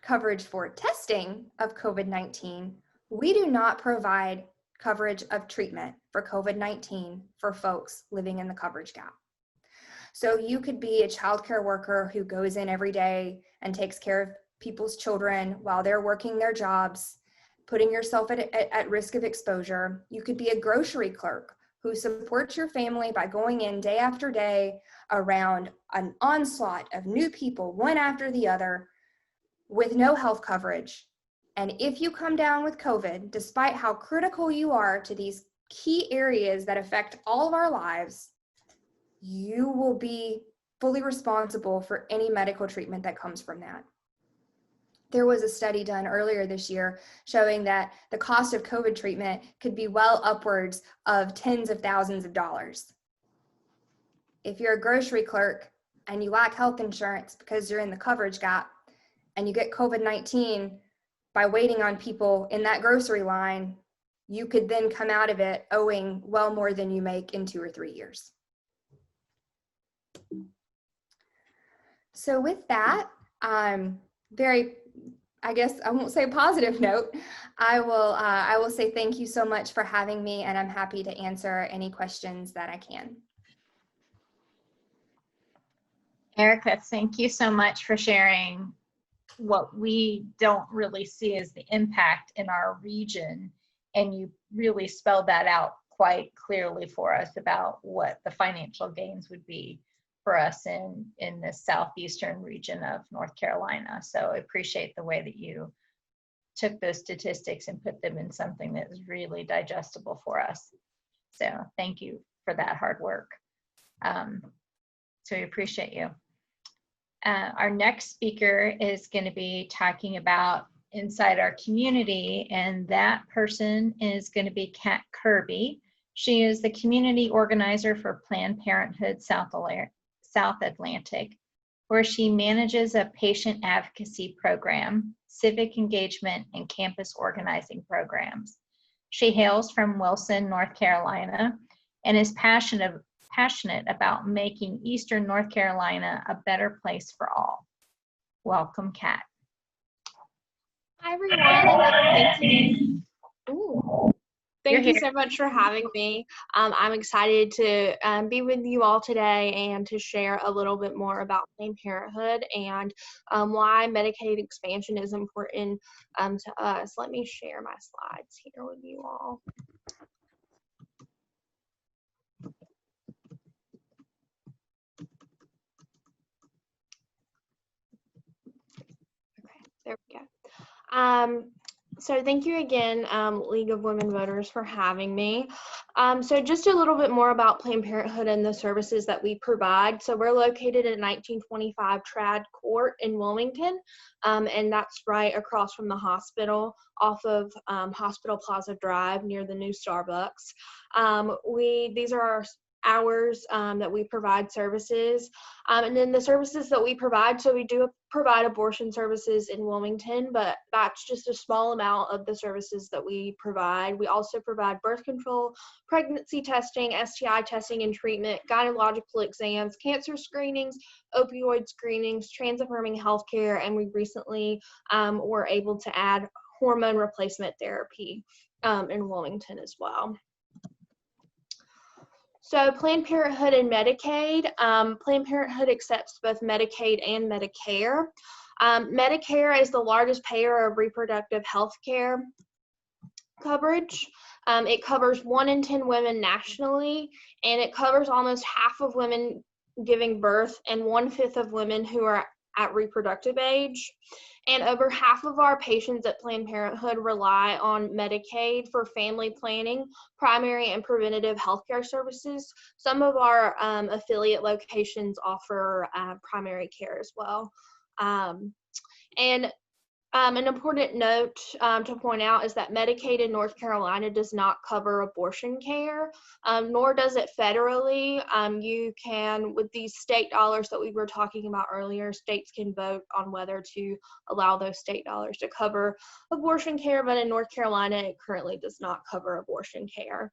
coverage for testing of COVID-19, we do not provide coverage of treatment for COVID-19 for folks living in the coverage gap. So you could be a childcare worker who goes in every day and takes care of people's children while they're working their jobs, putting yourself at risk of exposure. You could be a grocery clerk who supports your family by going in day after day around an onslaught of new people, one after the other, with no health coverage. And if you come down with COVID, despite how critical you are to these key areas that affect all of our lives, you will be fully responsible for any medical treatment that comes from that. There was a study done earlier this year showing that the cost of COVID treatment could be well upwards of tens of thousands of dollars. If you're a grocery clerk and you lack health insurance because you're in the coverage gap and you get COVID-19 by waiting on people in that grocery line, you could then come out of it owing well more than you make in 2 or 3 years. So with that, I guess I won't say positive note. I will say thank you so much for having me, and I'm happy to answer any questions that I can. Erica, thank you so much for sharing what we don't really see as the impact in our region. And you really spelled that out quite clearly for us about what the financial gains would be for us in the southeastern region of North Carolina. So I appreciate the way that you took those statistics and put them in something that is really digestible for us. So thank you for that hard work. So we appreciate you. Our next speaker is going to be talking about inside our community, and that person is going to be Kat Kirby. She is the community organizer for Planned Parenthood South Atlantic, where she manages a patient advocacy program, civic engagement, and campus organizing programs. She hails from Wilson, North Carolina, and is passionate about making Eastern North Carolina a better place for all. Welcome, Kat. Hi, everyone. Thank you so much for having me. I'm excited to be with you all today and to share a little bit more about Planned Parenthood and why Medicaid expansion is important to us. Let me share my slides here with you all. Okay, there we go. So thank you again, League of Women Voters, for having me. So just a little bit more about Planned Parenthood and the services that we provide. So we're located at 1925 Trad Court in Wilmington, and that's right across from the hospital off of Hospital Plaza Drive near the new Starbucks. These are our hours that we provide services. And then the services that we provide, so we do provide abortion services in Wilmington, but that's just a small amount of the services that we provide. We also provide birth control, pregnancy testing, STI testing and treatment, gynecological exams, cancer screenings, opioid screenings, trans-affirming healthcare, and we recently were able to add hormone replacement therapy in Wilmington as well. So Planned Parenthood and Medicaid. Planned Parenthood accepts both Medicaid and Medicare. Medicare is the largest payer of reproductive health care coverage. It covers 1 in 10 women nationally, and it covers almost half of women giving birth and 1/5 of women who are at reproductive age. And over half of our patients at Planned Parenthood rely on Medicaid for family planning, primary and preventative healthcare services. Some of our affiliate locations offer primary care as well. An important note to point out is that Medicaid in North Carolina does not cover abortion care, nor does it federally. You can, with these state dollars that we were talking about earlier, states can vote on whether to allow those state dollars to cover abortion care, but in North Carolina, it currently does not cover abortion care.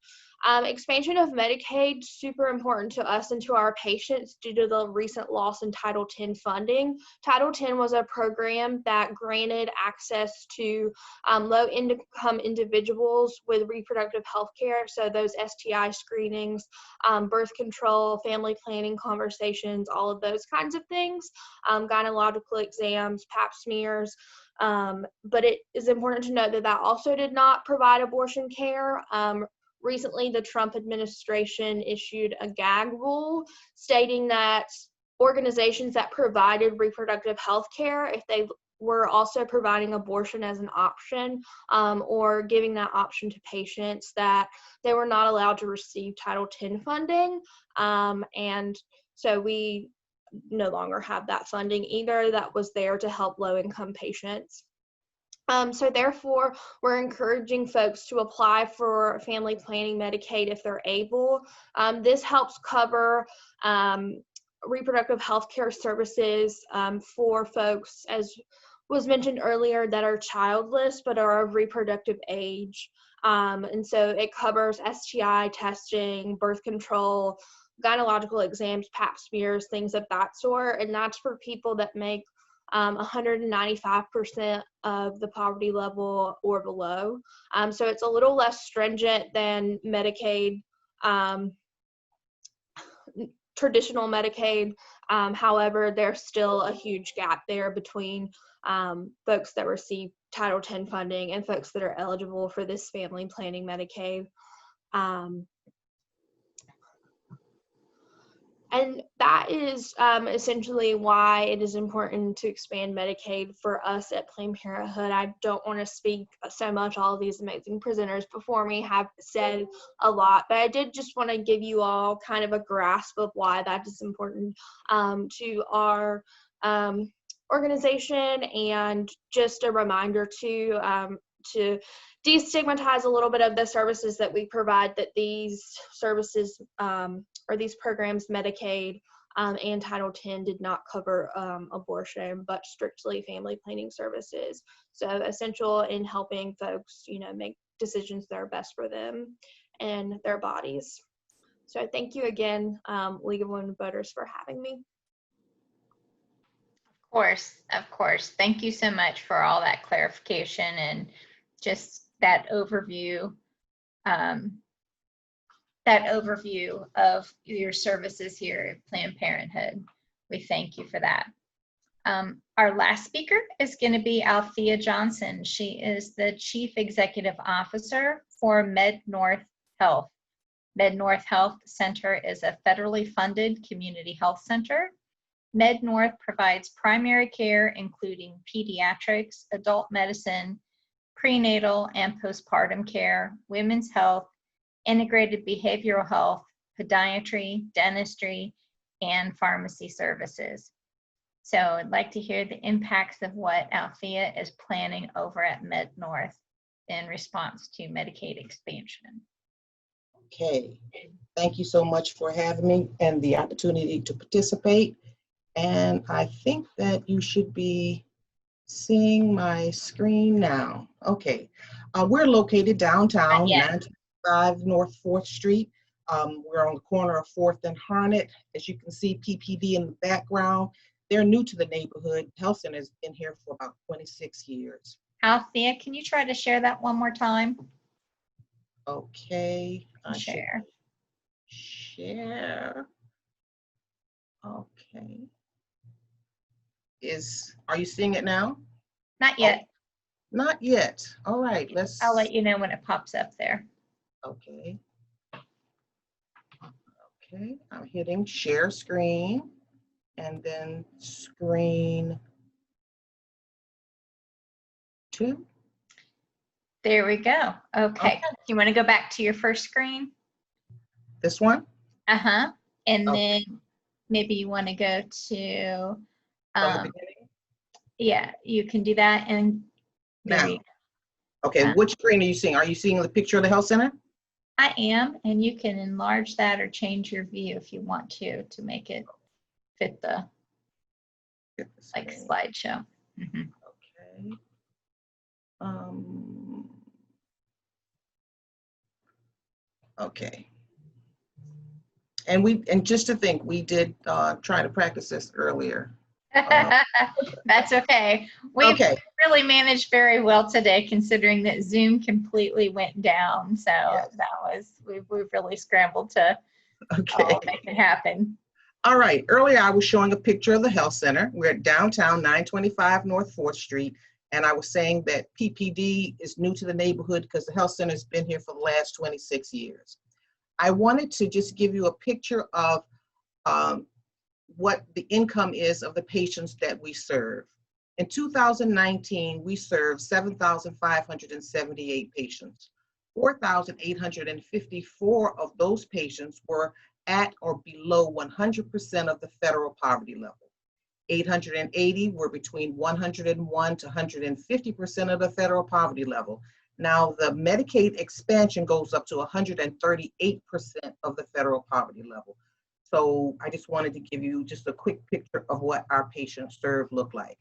Expansion of Medicaid, super important to us and to our patients due to the recent loss in Title X funding. Title X was a program that granted access to low-income individuals with reproductive health care, so those STI screenings, birth control, family planning conversations, all of those kinds of things, gynecological exams, pap smears. But it is important to note that that also did not provide abortion care. Recently, the Trump administration issued a gag rule stating that organizations that provided reproductive health care, if they were also providing abortion as an option or giving that option to patients, that they were not allowed to receive Title X funding. And so we no longer have that funding either that was there to help low-income patients. So therefore, we're encouraging folks to apply for family planning Medicaid if they're able. This helps cover reproductive health care services for folks, as was mentioned earlier, that are childless but are of reproductive age. And so it covers STI testing, birth control, gynecological exams, pap smears, things of that sort. And that's for people that make 195% of the poverty level or below. So it's a little less stringent than Medicaid, traditional Medicaid. However, there's still a huge gap there between folks that receive Title X funding and folks that are eligible for this family planning Medicaid. And that is essentially why it is important to expand Medicaid for us at Planned Parenthood. I don't want to speak so much. All of these amazing presenters before me have said a lot, but I did just want to give you all kind of a grasp of why that is important to our organization, and just a reminder to destigmatize a little bit of the services that we provide, that these services or these programs, Medicaid and Title X, did not cover abortion, but strictly family planning services. So essential in helping folks, make decisions that are best for them and their bodies. So thank you again, League of Women Voters, for having me. Of course. Thank you so much for all that clarification and just that overview of your services here at Planned Parenthood. We thank you for that. Our last speaker is going to be Althea Johnson. She is the Chief Executive Officer for MedNorth Health. MedNorth Health Center is a federally funded community health center. MedNorth provides primary care, including pediatrics, adult medicine, prenatal and postpartum care, women's health, integrated behavioral health, podiatry, dentistry, and pharmacy services. So I'd like to hear the impacts of what Althea is planning over at Med North in response to Medicaid expansion. Okay, thank you so much for having me and the opportunity to participate. And I think that you should be seeing my screen now. Okay, we're located downtown, 925 North 4th Street. We're on the corner of 4th and Harnett. As you can see, PPD in the background. They're new to the neighborhood. Health Center has been here for about 26 years. Althea, can you try to share that one more time? Okay. Share. Share. Okay. Are you seeing it now? Not yet. Oh, not yet. All right, I'll let you know when it pops up there. Okay. Okay, I'm hitting share screen and then screen 2. There we go. Okay. You want to go back to your first screen? This one? Uh-huh. And Okay. then maybe you want to go to, From the beginning? yeah, you can do that. And there Now. you Okay, which screen are you seeing? Are you seeing the picture of the health center? I am, and you can enlarge that or change your view if you want to make it fit the like Screen. slideshow. Mhm. Okay. Okay. And just to think, we did try to practice this earlier. That's okay. We've Okay. really managed very well today, considering that Zoom completely went down. So Yes. that was, we've really scrambled to Okay. make it happen. All right. Earlier, I was showing a picture of the health center. We're at downtown 925 North 4th Street. And I was saying that PPD is new to the neighborhood because the health center has been here for the last 26 years. I wanted to just give you a picture of what the income is of the patients that we serve. In 2019, we served 7,578 patients. 4,854 of those patients were at or below 100% of the federal poverty level. 880 were between 101 to 150% of the federal poverty level. Now, the Medicaid expansion goes up to 138% of the federal poverty level. So I just wanted to give you just a quick picture of what our patients served look like.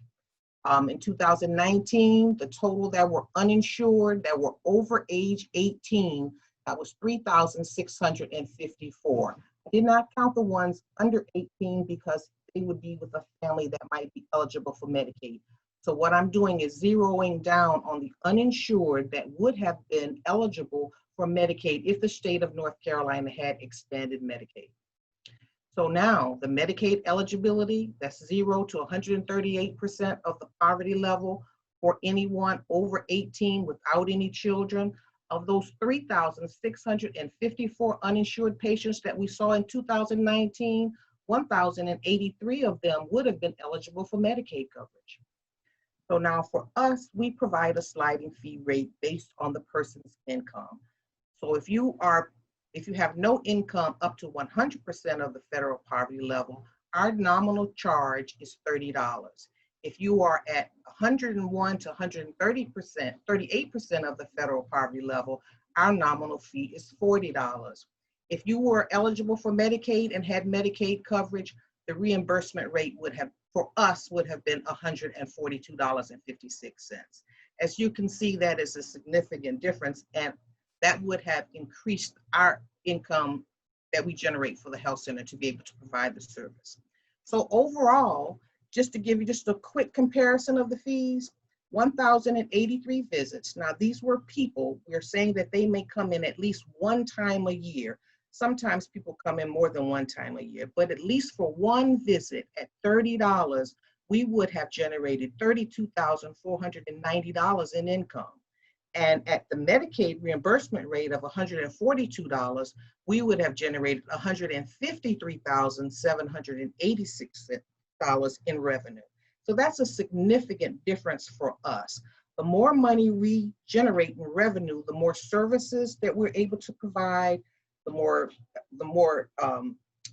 In 2019, the total that were uninsured, that were over age 18, that was 3,654. I did not count the ones under 18 because they would be with a family that might be eligible for Medicaid. So what I'm doing is zeroing down on the uninsured that would have been eligible for Medicaid if the state of North Carolina had expanded Medicaid. So now the Medicaid eligibility, that's 0 to 138% of the poverty level for anyone over 18 without any children. Of those 3,654 uninsured patients that we saw in 2019, 1,083 of them would have been eligible for Medicaid coverage. So now for us, we provide a sliding fee rate based on the person's income. So if you have no income up to 100% of the federal poverty level, our nominal charge is $30. If you are at 101 to 130%, 38% of the federal poverty level, our nominal fee is $40. If you were eligible for Medicaid and had Medicaid coverage, the reimbursement rate would have been $142.56. As you can see, that is a significant difference, and that would have increased our income that we generate for the health center to be able to provide the service. So overall, just to give you just a quick comparison of the fees, 1,083 visits. Now these were people, we're saying that they may come in at least one time a year. Sometimes people come in more than one time a year, but at least for one visit at $30, we would have generated $32,490 in income. And at the Medicaid reimbursement rate of $142, we would have generated $153,786 in revenue. So that's a significant difference for us. The more money we generate in revenue, the more services that we're able to provide, the more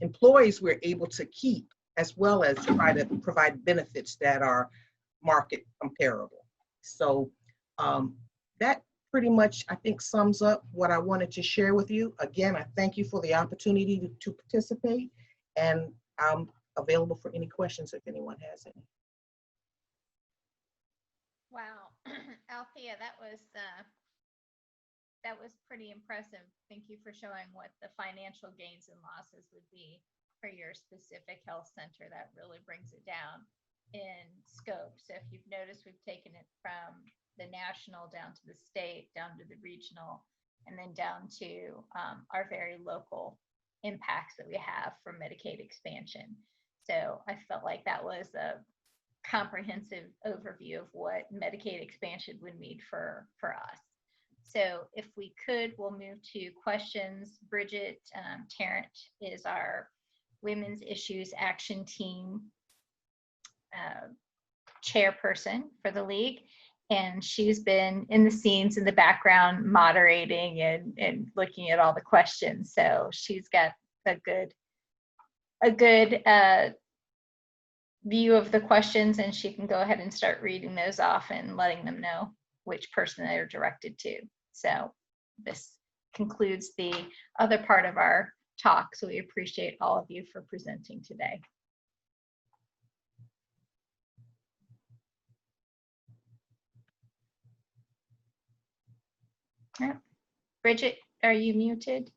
employees we're able to keep, as well as try to provide benefits that are market comparable. So that pretty much, I think, sums up what I wanted to share with you. Again, I thank you for the opportunity to participate, and I'm available for any questions if anyone has any. Wow, Althea, that was pretty impressive. Thank you for showing what the financial gains and losses would be for your specific health center. That really brings it down in scope. So if you've noticed, we've taken it from the national down to the state, down to the regional, and then down to our very local impacts that we have from Medicaid expansion. So I felt like that was a comprehensive overview of what Medicaid expansion would mean for us. So if we could, we'll move to questions. Bridget Tarrant is our Women's Issues Action Team chairperson for the league, and she's been in the scenes in the background moderating and looking at all the questions. So she's got a good view of the questions, and she can go ahead and start reading those off and letting them know which person they're directed to. So this concludes the other part of our talk. So we appreciate all of you for presenting today. Yeah. Bridget, are you muted?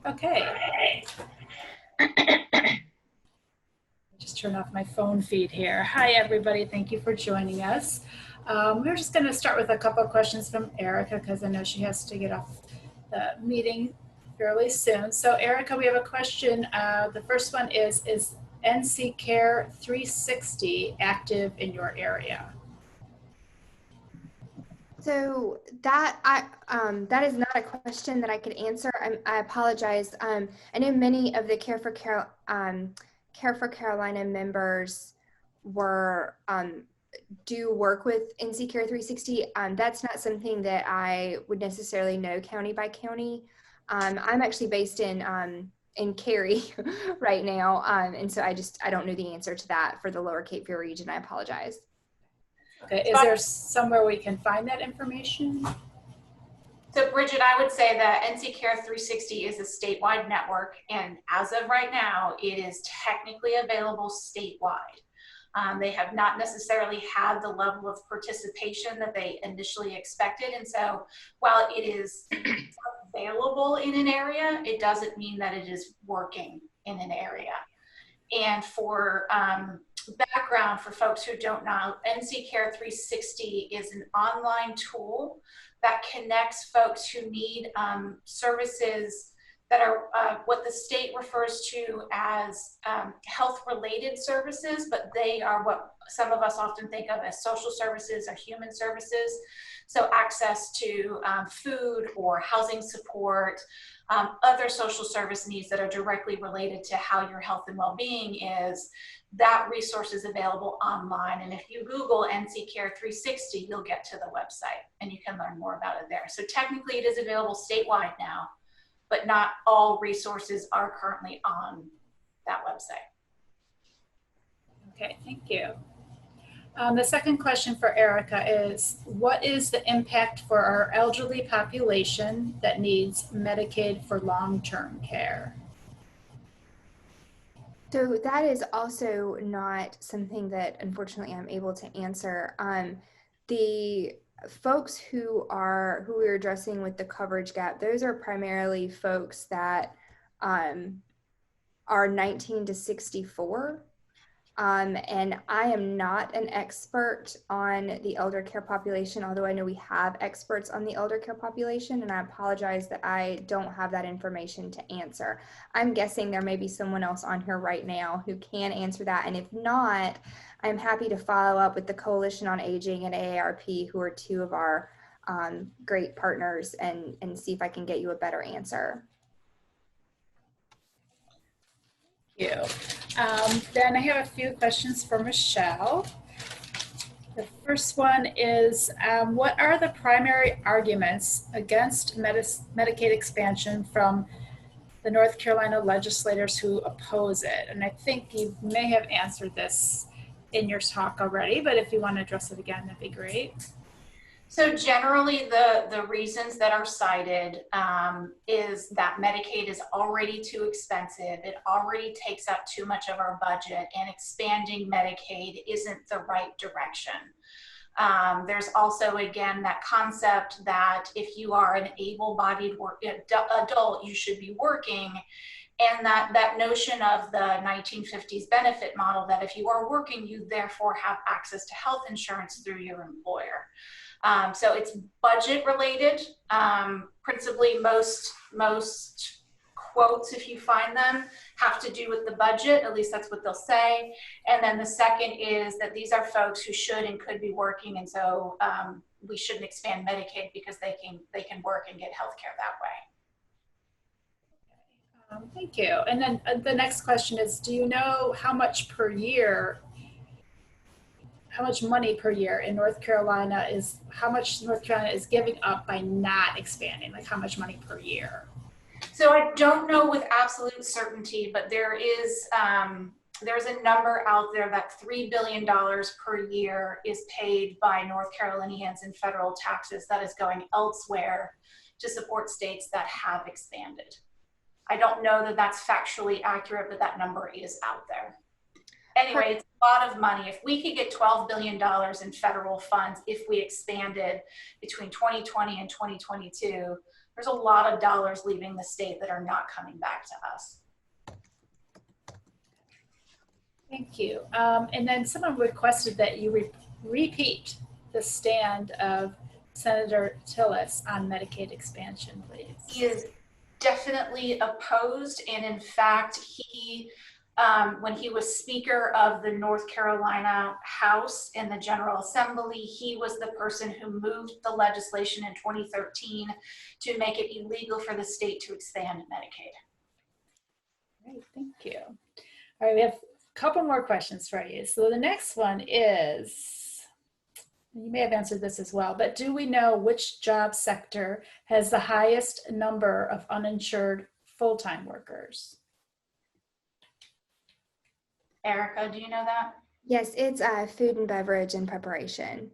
Okay. Just turn off my phone feed here. Hi, everybody. Thank you for joining us. We're just going to start with a couple of questions from Erica because I know she has to get off the meeting fairly soon. So Erica, we have a question. The first one is NC Care 360 active in your area? So that is not a question that I could answer. I apologize. I know many of the Care for Carolina members do work with NC Care 360. That's not something that I would necessarily know county by county. I'm actually based in Cary right now, and so I don't know the answer to that for the Lower Cape Fear region. I apologize. Okay, is there somewhere we can find that information? So Bridget, I would say that NC Care 360 is a statewide network, and as of right now, it is technically available statewide. They have not necessarily had the level of participation that they initially expected, and so while it is available in an area, it doesn't mean that it is working in an area. And for background for folks who don't know, NC Care 360 is an online tool that connects folks who need services that are what the state refers to as health-related services, but they are what some of us often think of as social services or human services. So access to food or housing support, other social service needs that are directly related to how your health and well-being is. That resource is available online. And if you Google NC Care 360, you'll get to the website and you can learn more about it there. So technically it is available statewide now, but not all resources are currently on that website. Okay, thank you. The second question for Erica is, what is the impact for our elderly population that needs Medicaid for long-term care? So that is also not something that unfortunately I'm able to answer. The folks who we're addressing with the coverage gap, those are primarily folks that are 19 to 64. And I am not an expert on the elder care population, although I know we have experts on the elder care population, and I apologize that I don't have that information to answer. I'm guessing there may be someone else on here right now who can answer that, and if not, I'm happy to follow up with the Coalition on Aging and AARP, who are two of our great partners, and see if I can get you a better answer. Thank you. Then I have a few questions for Michealle. The first one is, what are the primary arguments against Medicaid expansion from the North Carolina legislators who oppose it? And I think you may have answered this in your talk already, but if you want to address it again, that'd be great. So generally, the reasons that are cited is that Medicaid is already too expensive. It already takes up too much of our budget, and expanding Medicaid isn't the right direction. There's also, again, that concept that if you are an able-bodied adult, you should be working. And that notion of the 1950s benefit model, that if you are working, you therefore have access to health insurance through your employer. So it's budget related. Principally, most quotes, if you find them, have to do with the budget. At least that's what they'll say. And then the second is that these are folks who should and could be working, and so we shouldn't expand Medicaid because they can work and get health care that way. Thank you. And then the next question is, do you know how much money per year in North Carolina is, how much North Carolina is giving up by not expanding? Like how much money per year? So I don't know with absolute certainty, but there is there's a number out there that $3 billion per year is paid by North Carolinians in federal taxes that is going elsewhere to support states that have expanded. I don't know that that's factually accurate, but that number is out there. Anyway, it's a lot of money. If we could get $12 billion in federal funds, if we expanded between 2020 and 2022, there's a lot of dollars leaving the state that are not coming back to us. Thank you. And then someone requested that you repeat the stand of Senator Tillis on Medicaid expansion, please. He is definitely opposed, and in fact, he when he was Speaker of the North Carolina House in the General Assembly, he was the person who moved the legislation in 2013 to make it illegal for the state to expand Medicaid. Great, thank you. All right, we have a couple more questions for you. So the next one is, you may have answered this as well, but do we know which job sector has the highest number of uninsured full-time workers? Erica, do you know that? Yes, it's food and beverage and preparation.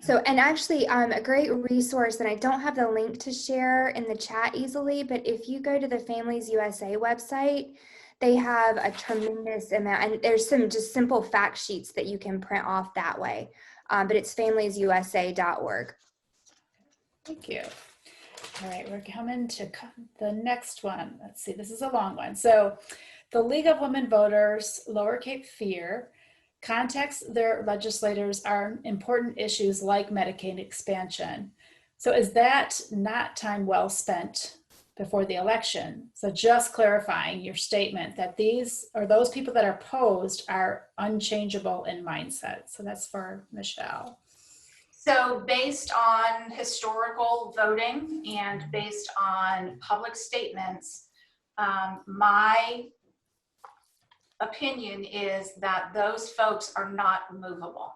So, and actually a great resource, and I don't have the link to share in the chat easily, but if you go to the Families USA website, they have a tremendous amount, and there's some just simple fact sheets that you can print off that way. But it's familiesusa.org. Thank you. All right, we're coming to the next one. Let's see, this is a long one. So the League of Women Voters, Lower Cape Fear, contacts their legislators on important issues like Medicaid expansion. So is that not time well spent before the election? So just clarifying your statement that these, or those people that are opposed, are unchangeable in mindset. So that's for Michealle. So based on historical voting and based on public statements, my opinion is that those folks are not movable.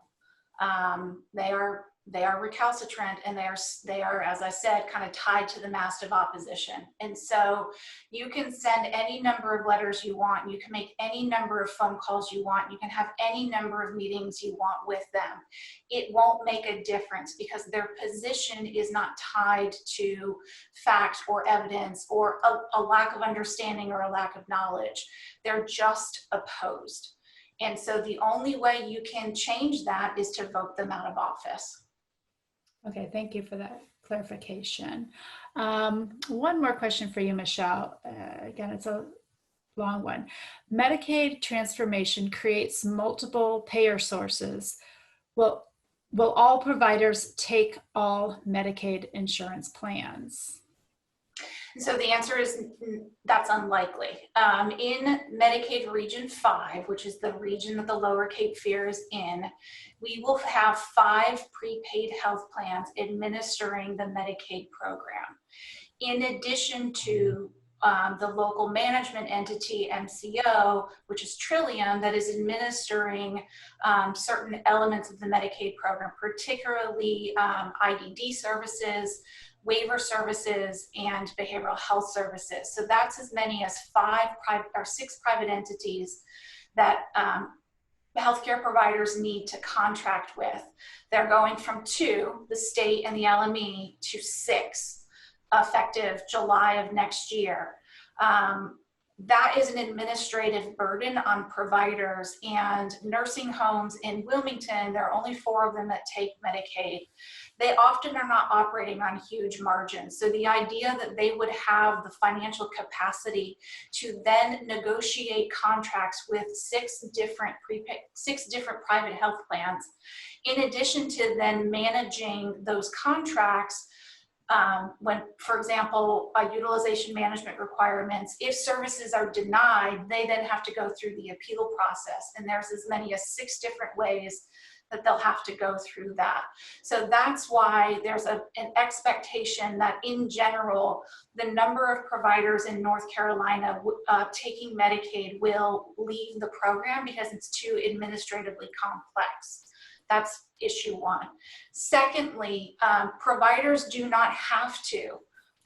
They are recalcitrant, and they are, as I said, kind of tied to the mast of opposition. And so you can send any number of letters you want. You can make any number of phone calls you want. You can have any number of meetings you want with them. It won't make a difference because their position is not tied to fact or evidence or a lack of understanding or a lack of knowledge. They're just opposed. And so the only way you can change that is to vote them out of office. Okay, thank you for that clarification. One more question for you, Michealle. Again, it's a long one. Medicaid transformation creates multiple payer sources. Will all providers take all Medicaid insurance plans? So the answer is that's unlikely. In Medicaid Region 5, which is the region that the Lower Cape Fear is in, we will have 5 prepaid health plans administering the Medicaid program. In addition to the local management entity, MCO, which is Trillium, that is administering certain elements of the Medicaid program, particularly IDD services, waiver services, and behavioral health services. So that's as many as 6 private entities that healthcare providers need to contract with. They're going from 2, the state and the LME, to 6 effective July of next year. That is an administrative burden on providers, and nursing homes in Wilmington, there are only 4 of them that take Medicaid. They often are not operating on huge margins. So the idea that they would have the financial capacity to then negotiate contracts with 6 different private health plans, in addition to then managing those contracts, when, for example, utilization management requirements, if services are denied, they then have to go through the appeal process. And there's as many as 6 different ways that they'll have to go through that. So that's why there's an expectation that in general, the number of providers in North Carolina taking Medicaid will leave the program because it's too administratively complex. That's issue 1. Secondly, providers do not have to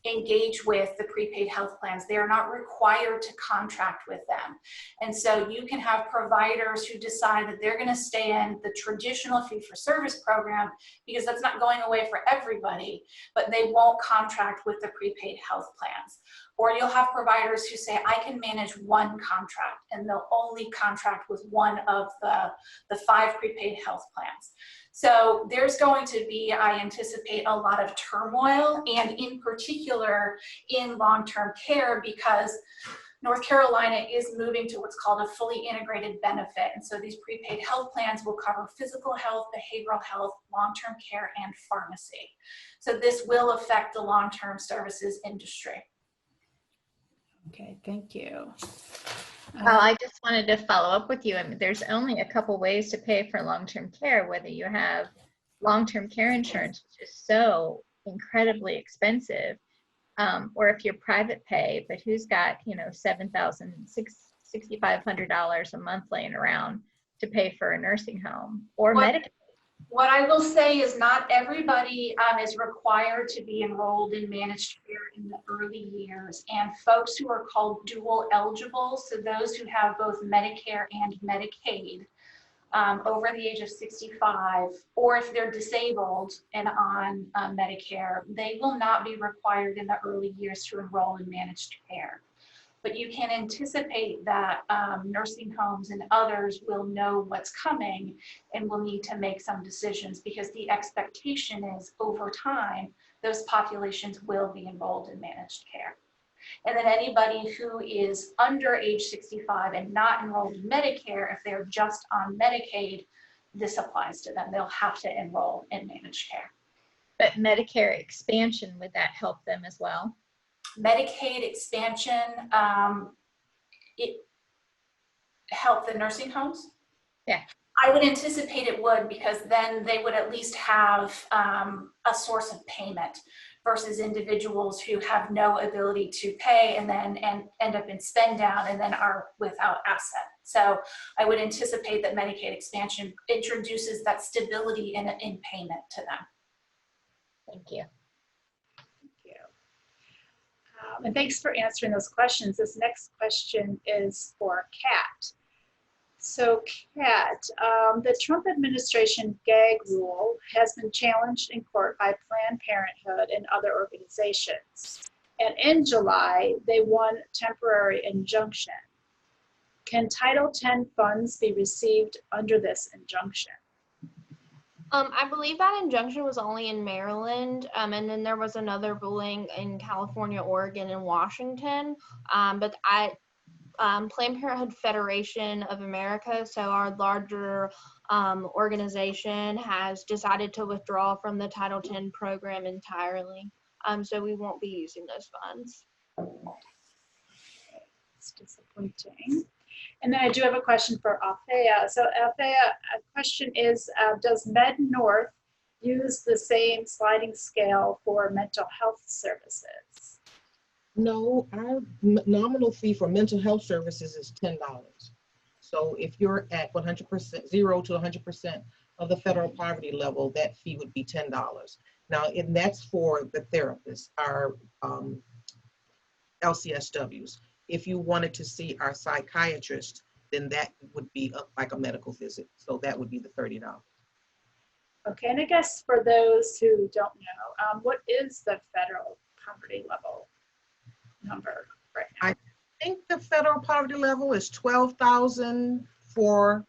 engage with the prepaid health plans. They are not required to contract with them. And so you can have providers who decide that they're going to stay in the traditional fee-for-service program because that's not going away for everybody, but they won't contract with the prepaid health plans. Or you'll have providers who say, I can manage 1 contract, and they'll only contract with 1 of the 5 prepaid health plans. So there's going to be, I anticipate, a lot of turmoil, and in particular in long-term care, because North Carolina is moving to what's called a fully integrated benefit. And so these prepaid health plans will cover physical health, behavioral health, long-term care, and pharmacy. So this will affect the long-term services industry. Okay, thank you. Well, I just wanted to follow up with you. I mean, there's only a couple ways to pay for long-term care, whether you have long-term care insurance, which is so incredibly expensive, or if you're private pay, but who's got, $7,000, $6,500 a month laying around to pay for a nursing home or Medicaid. What I will say is not everybody is required to be enrolled in managed care in the early years, and folks who are called dual eligible, so those who have both Medicare and Medicaid over the age of 65, or if they're disabled and on Medicare, they will not be required in the early years to enroll in managed care. But you can anticipate that nursing homes and others will know what's coming and will need to make some decisions, because the expectation is over time, those populations will be enrolled in managed care. And then anybody who is under age 65 and not enrolled in Medicare, if they're just on Medicaid, this applies to them. They'll have to enroll in managed care. But Medicare expansion, would that help them as well? Medicaid expansion, it helped the nursing homes? Yeah. I would anticipate it would, because then they would at least have a source of payment versus individuals who have no ability to pay and then end up in spend down and then are without asset. So I would anticipate that Medicaid expansion introduces that stability in payment to them. Thank you. And thanks for answering those questions. This next question is for Kat. So Kat, the Trump administration gag rule has been challenged in court by Planned Parenthood and other organizations. And in July, they won temporary injunction. Can Title X funds be received under this injunction? I believe that injunction was only in Maryland, and then there was another ruling in California, Oregon, and Washington. But Planned Parenthood Federation of America, so our larger organization, has decided to withdraw from the Title X program entirely. So we won't be using those funds. It's disappointing. And then I do have a question for Althea. So Althea, a question is, does Med North use the same sliding scale for mental health services? No, our nominal fee for mental health services is $10. So if you're at 100%, 0 to 100% of the federal poverty level, that fee would be $10. Now, and that's for the therapists, our LCSWs. If you wanted to see our psychiatrist, then that would be like a medical visit. So that would be the $30. Okay, and I guess for those who don't know, what is the federal poverty level number right now? I think the federal poverty level is $12,000 for,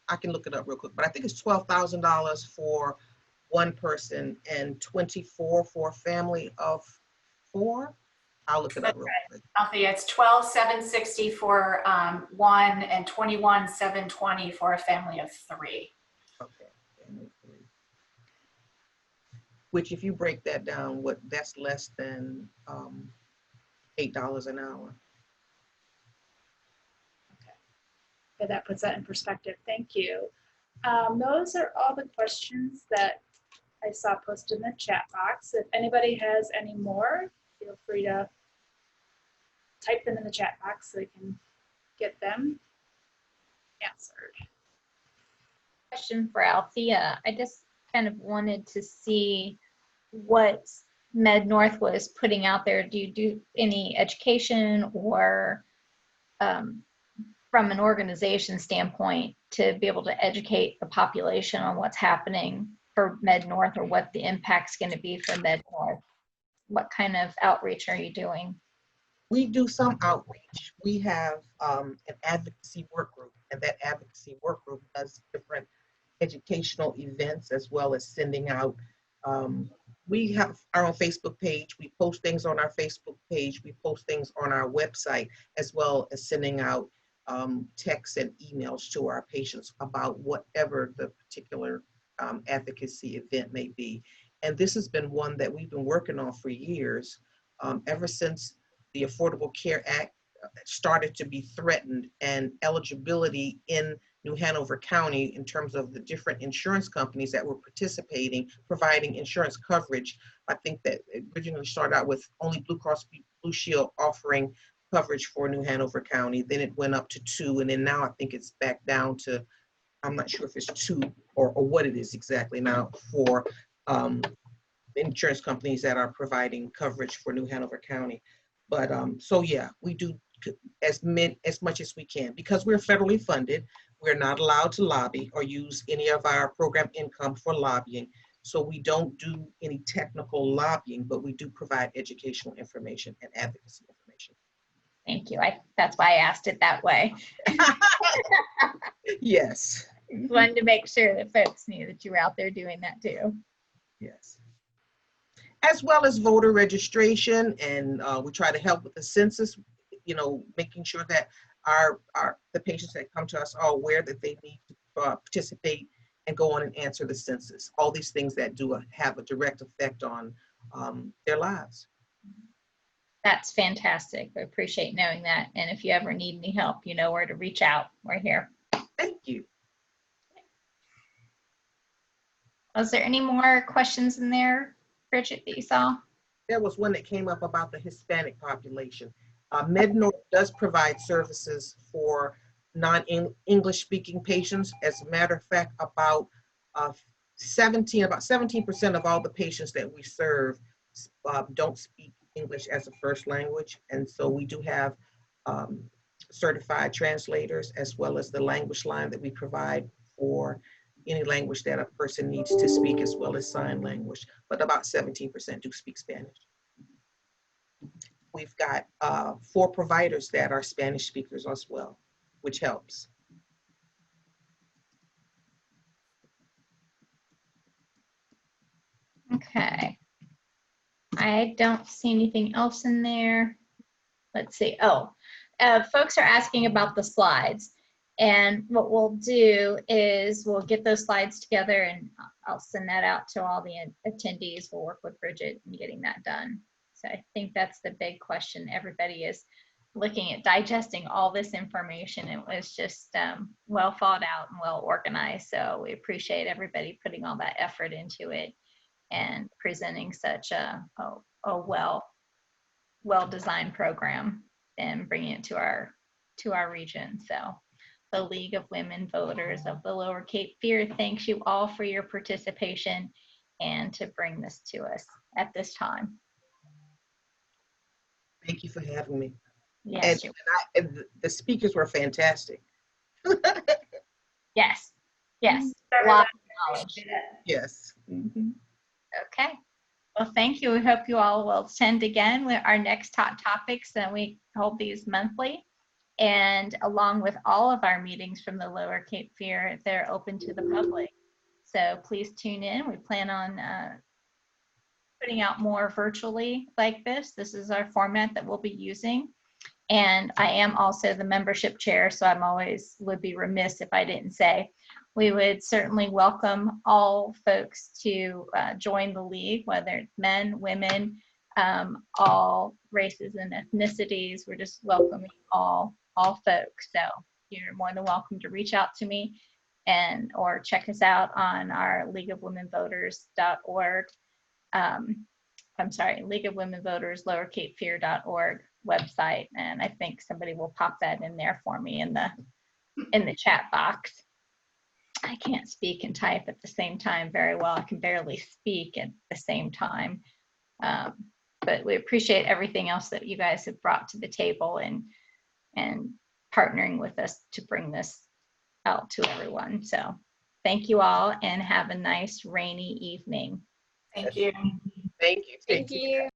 I can look it up real quick, but I think it's $12,000 for one person and $24,000 for a family of 4. I'll look it up real quick. Althea, it's $12,760 for one and $21,720 for a family of 3. Okay, family of 3. Which, if you break that down, that's less than $8 an hour. Okay, that puts that in perspective. Thank you. Those are all the questions that I saw posted in the chat box. If anybody has any more, feel free to type them in the chat box so we can get them answered. Question for Althea. I just kind of wanted to see what Med North was putting out there. Do you do any education or from an organization standpoint to be able to educate the population on what's happening for Med North or what the impact's going to be for Med North? What kind of outreach are you doing? We do some outreach. We have an advocacy work group, and that advocacy work group does different educational events as well as sending out. We have our own Facebook page. We post things on our Facebook page. We post things on our website, as well as sending out texts and emails to our patients about whatever the particular advocacy event may be. And this has been one that we've been working on for years, ever since the Affordable Care Act started to be threatened and eligibility in New Hanover County in terms of the different insurance companies that were participating, providing insurance coverage. I think that it originally started out with only Blue Cross Blue Shield offering coverage for New Hanover County. Then it went up to 2, and then now I think it's back down to, I'm not sure if it's 2 or what it is exactly now for insurance companies that are providing coverage for New Hanover County. But so yeah, we do as much as we can. Because we're federally funded, we're not allowed to lobby or use any of our program income for lobbying. So we don't do any technical lobbying, but we do provide educational information and advocacy information. Thank you. That's why I asked it that way. Yes. Wanted to make sure that folks knew that you were out there doing that too. Yes. As well as voter registration, and we try to help with the census, you know, making sure that the patients that come to us are aware that they need to participate and go on and answer the census. All these things that do have a direct effect on their lives. That's fantastic. I appreciate knowing that. And if you ever need any help, you know where to reach out. We're here. Thank you. Was there any more questions in there, Bridget, that you saw? There was one that came up about the Hispanic population. Med North does provide services for non-English speaking patients. As a matter of fact, about 17% of all the patients that we serve don't speak English as a first language. And so we do have certified translators, as well as the language line that we provide for any language that a person needs to speak, as well as sign language. But about 17% do speak Spanish. We've got 4 providers that are Spanish speakers as well, which helps. Okay. I don't see anything else in there. Let's see. Oh, folks are asking about the slides. And what we'll do is we'll get those slides together and I'll send that out to all the attendees. We'll work with Bridget in getting that done. So I think that's the big question. Everybody is looking at digesting all this information. It was just well thought out and well organized. So we appreciate everybody putting all that effort into it and presenting such a well well-designed program and bringing it to our region. So the League of Women Voters of the Lower Cape Fear thanks you all for your participation and to bring this to us at this time. Thank you for having me. Yes, And the speakers were fantastic. yes, a lot of knowledge. Yes. Mm-hmm. Okay. Well, thank you. We hope you all will attend again with our next hot topics, and we hold these monthly. And along with all of our meetings from the Lower Cape Fear, they're open to the public. So please tune in. We plan on putting out more virtually like this. This is our format that we'll be using. And I am also the membership chair, so I'm always would be remiss if I didn't say we would certainly welcome all folks to join the league, whether it's men, women, all races and ethnicities. We're just welcoming all folks. So you're more than welcome to reach out to me or check us out on our leagueofwomenvoters.org. I'm sorry, League of Women Voters, lowercapefear.org website, and I think somebody will pop that in there for me in the chat box. I can't speak and type at the same time very well. I can barely speak at the same time, but we appreciate everything else that you guys have brought to the table and partnering with us to bring this out to everyone. So thank you all and have a nice rainy evening. Thank you. Thank you. Thank you.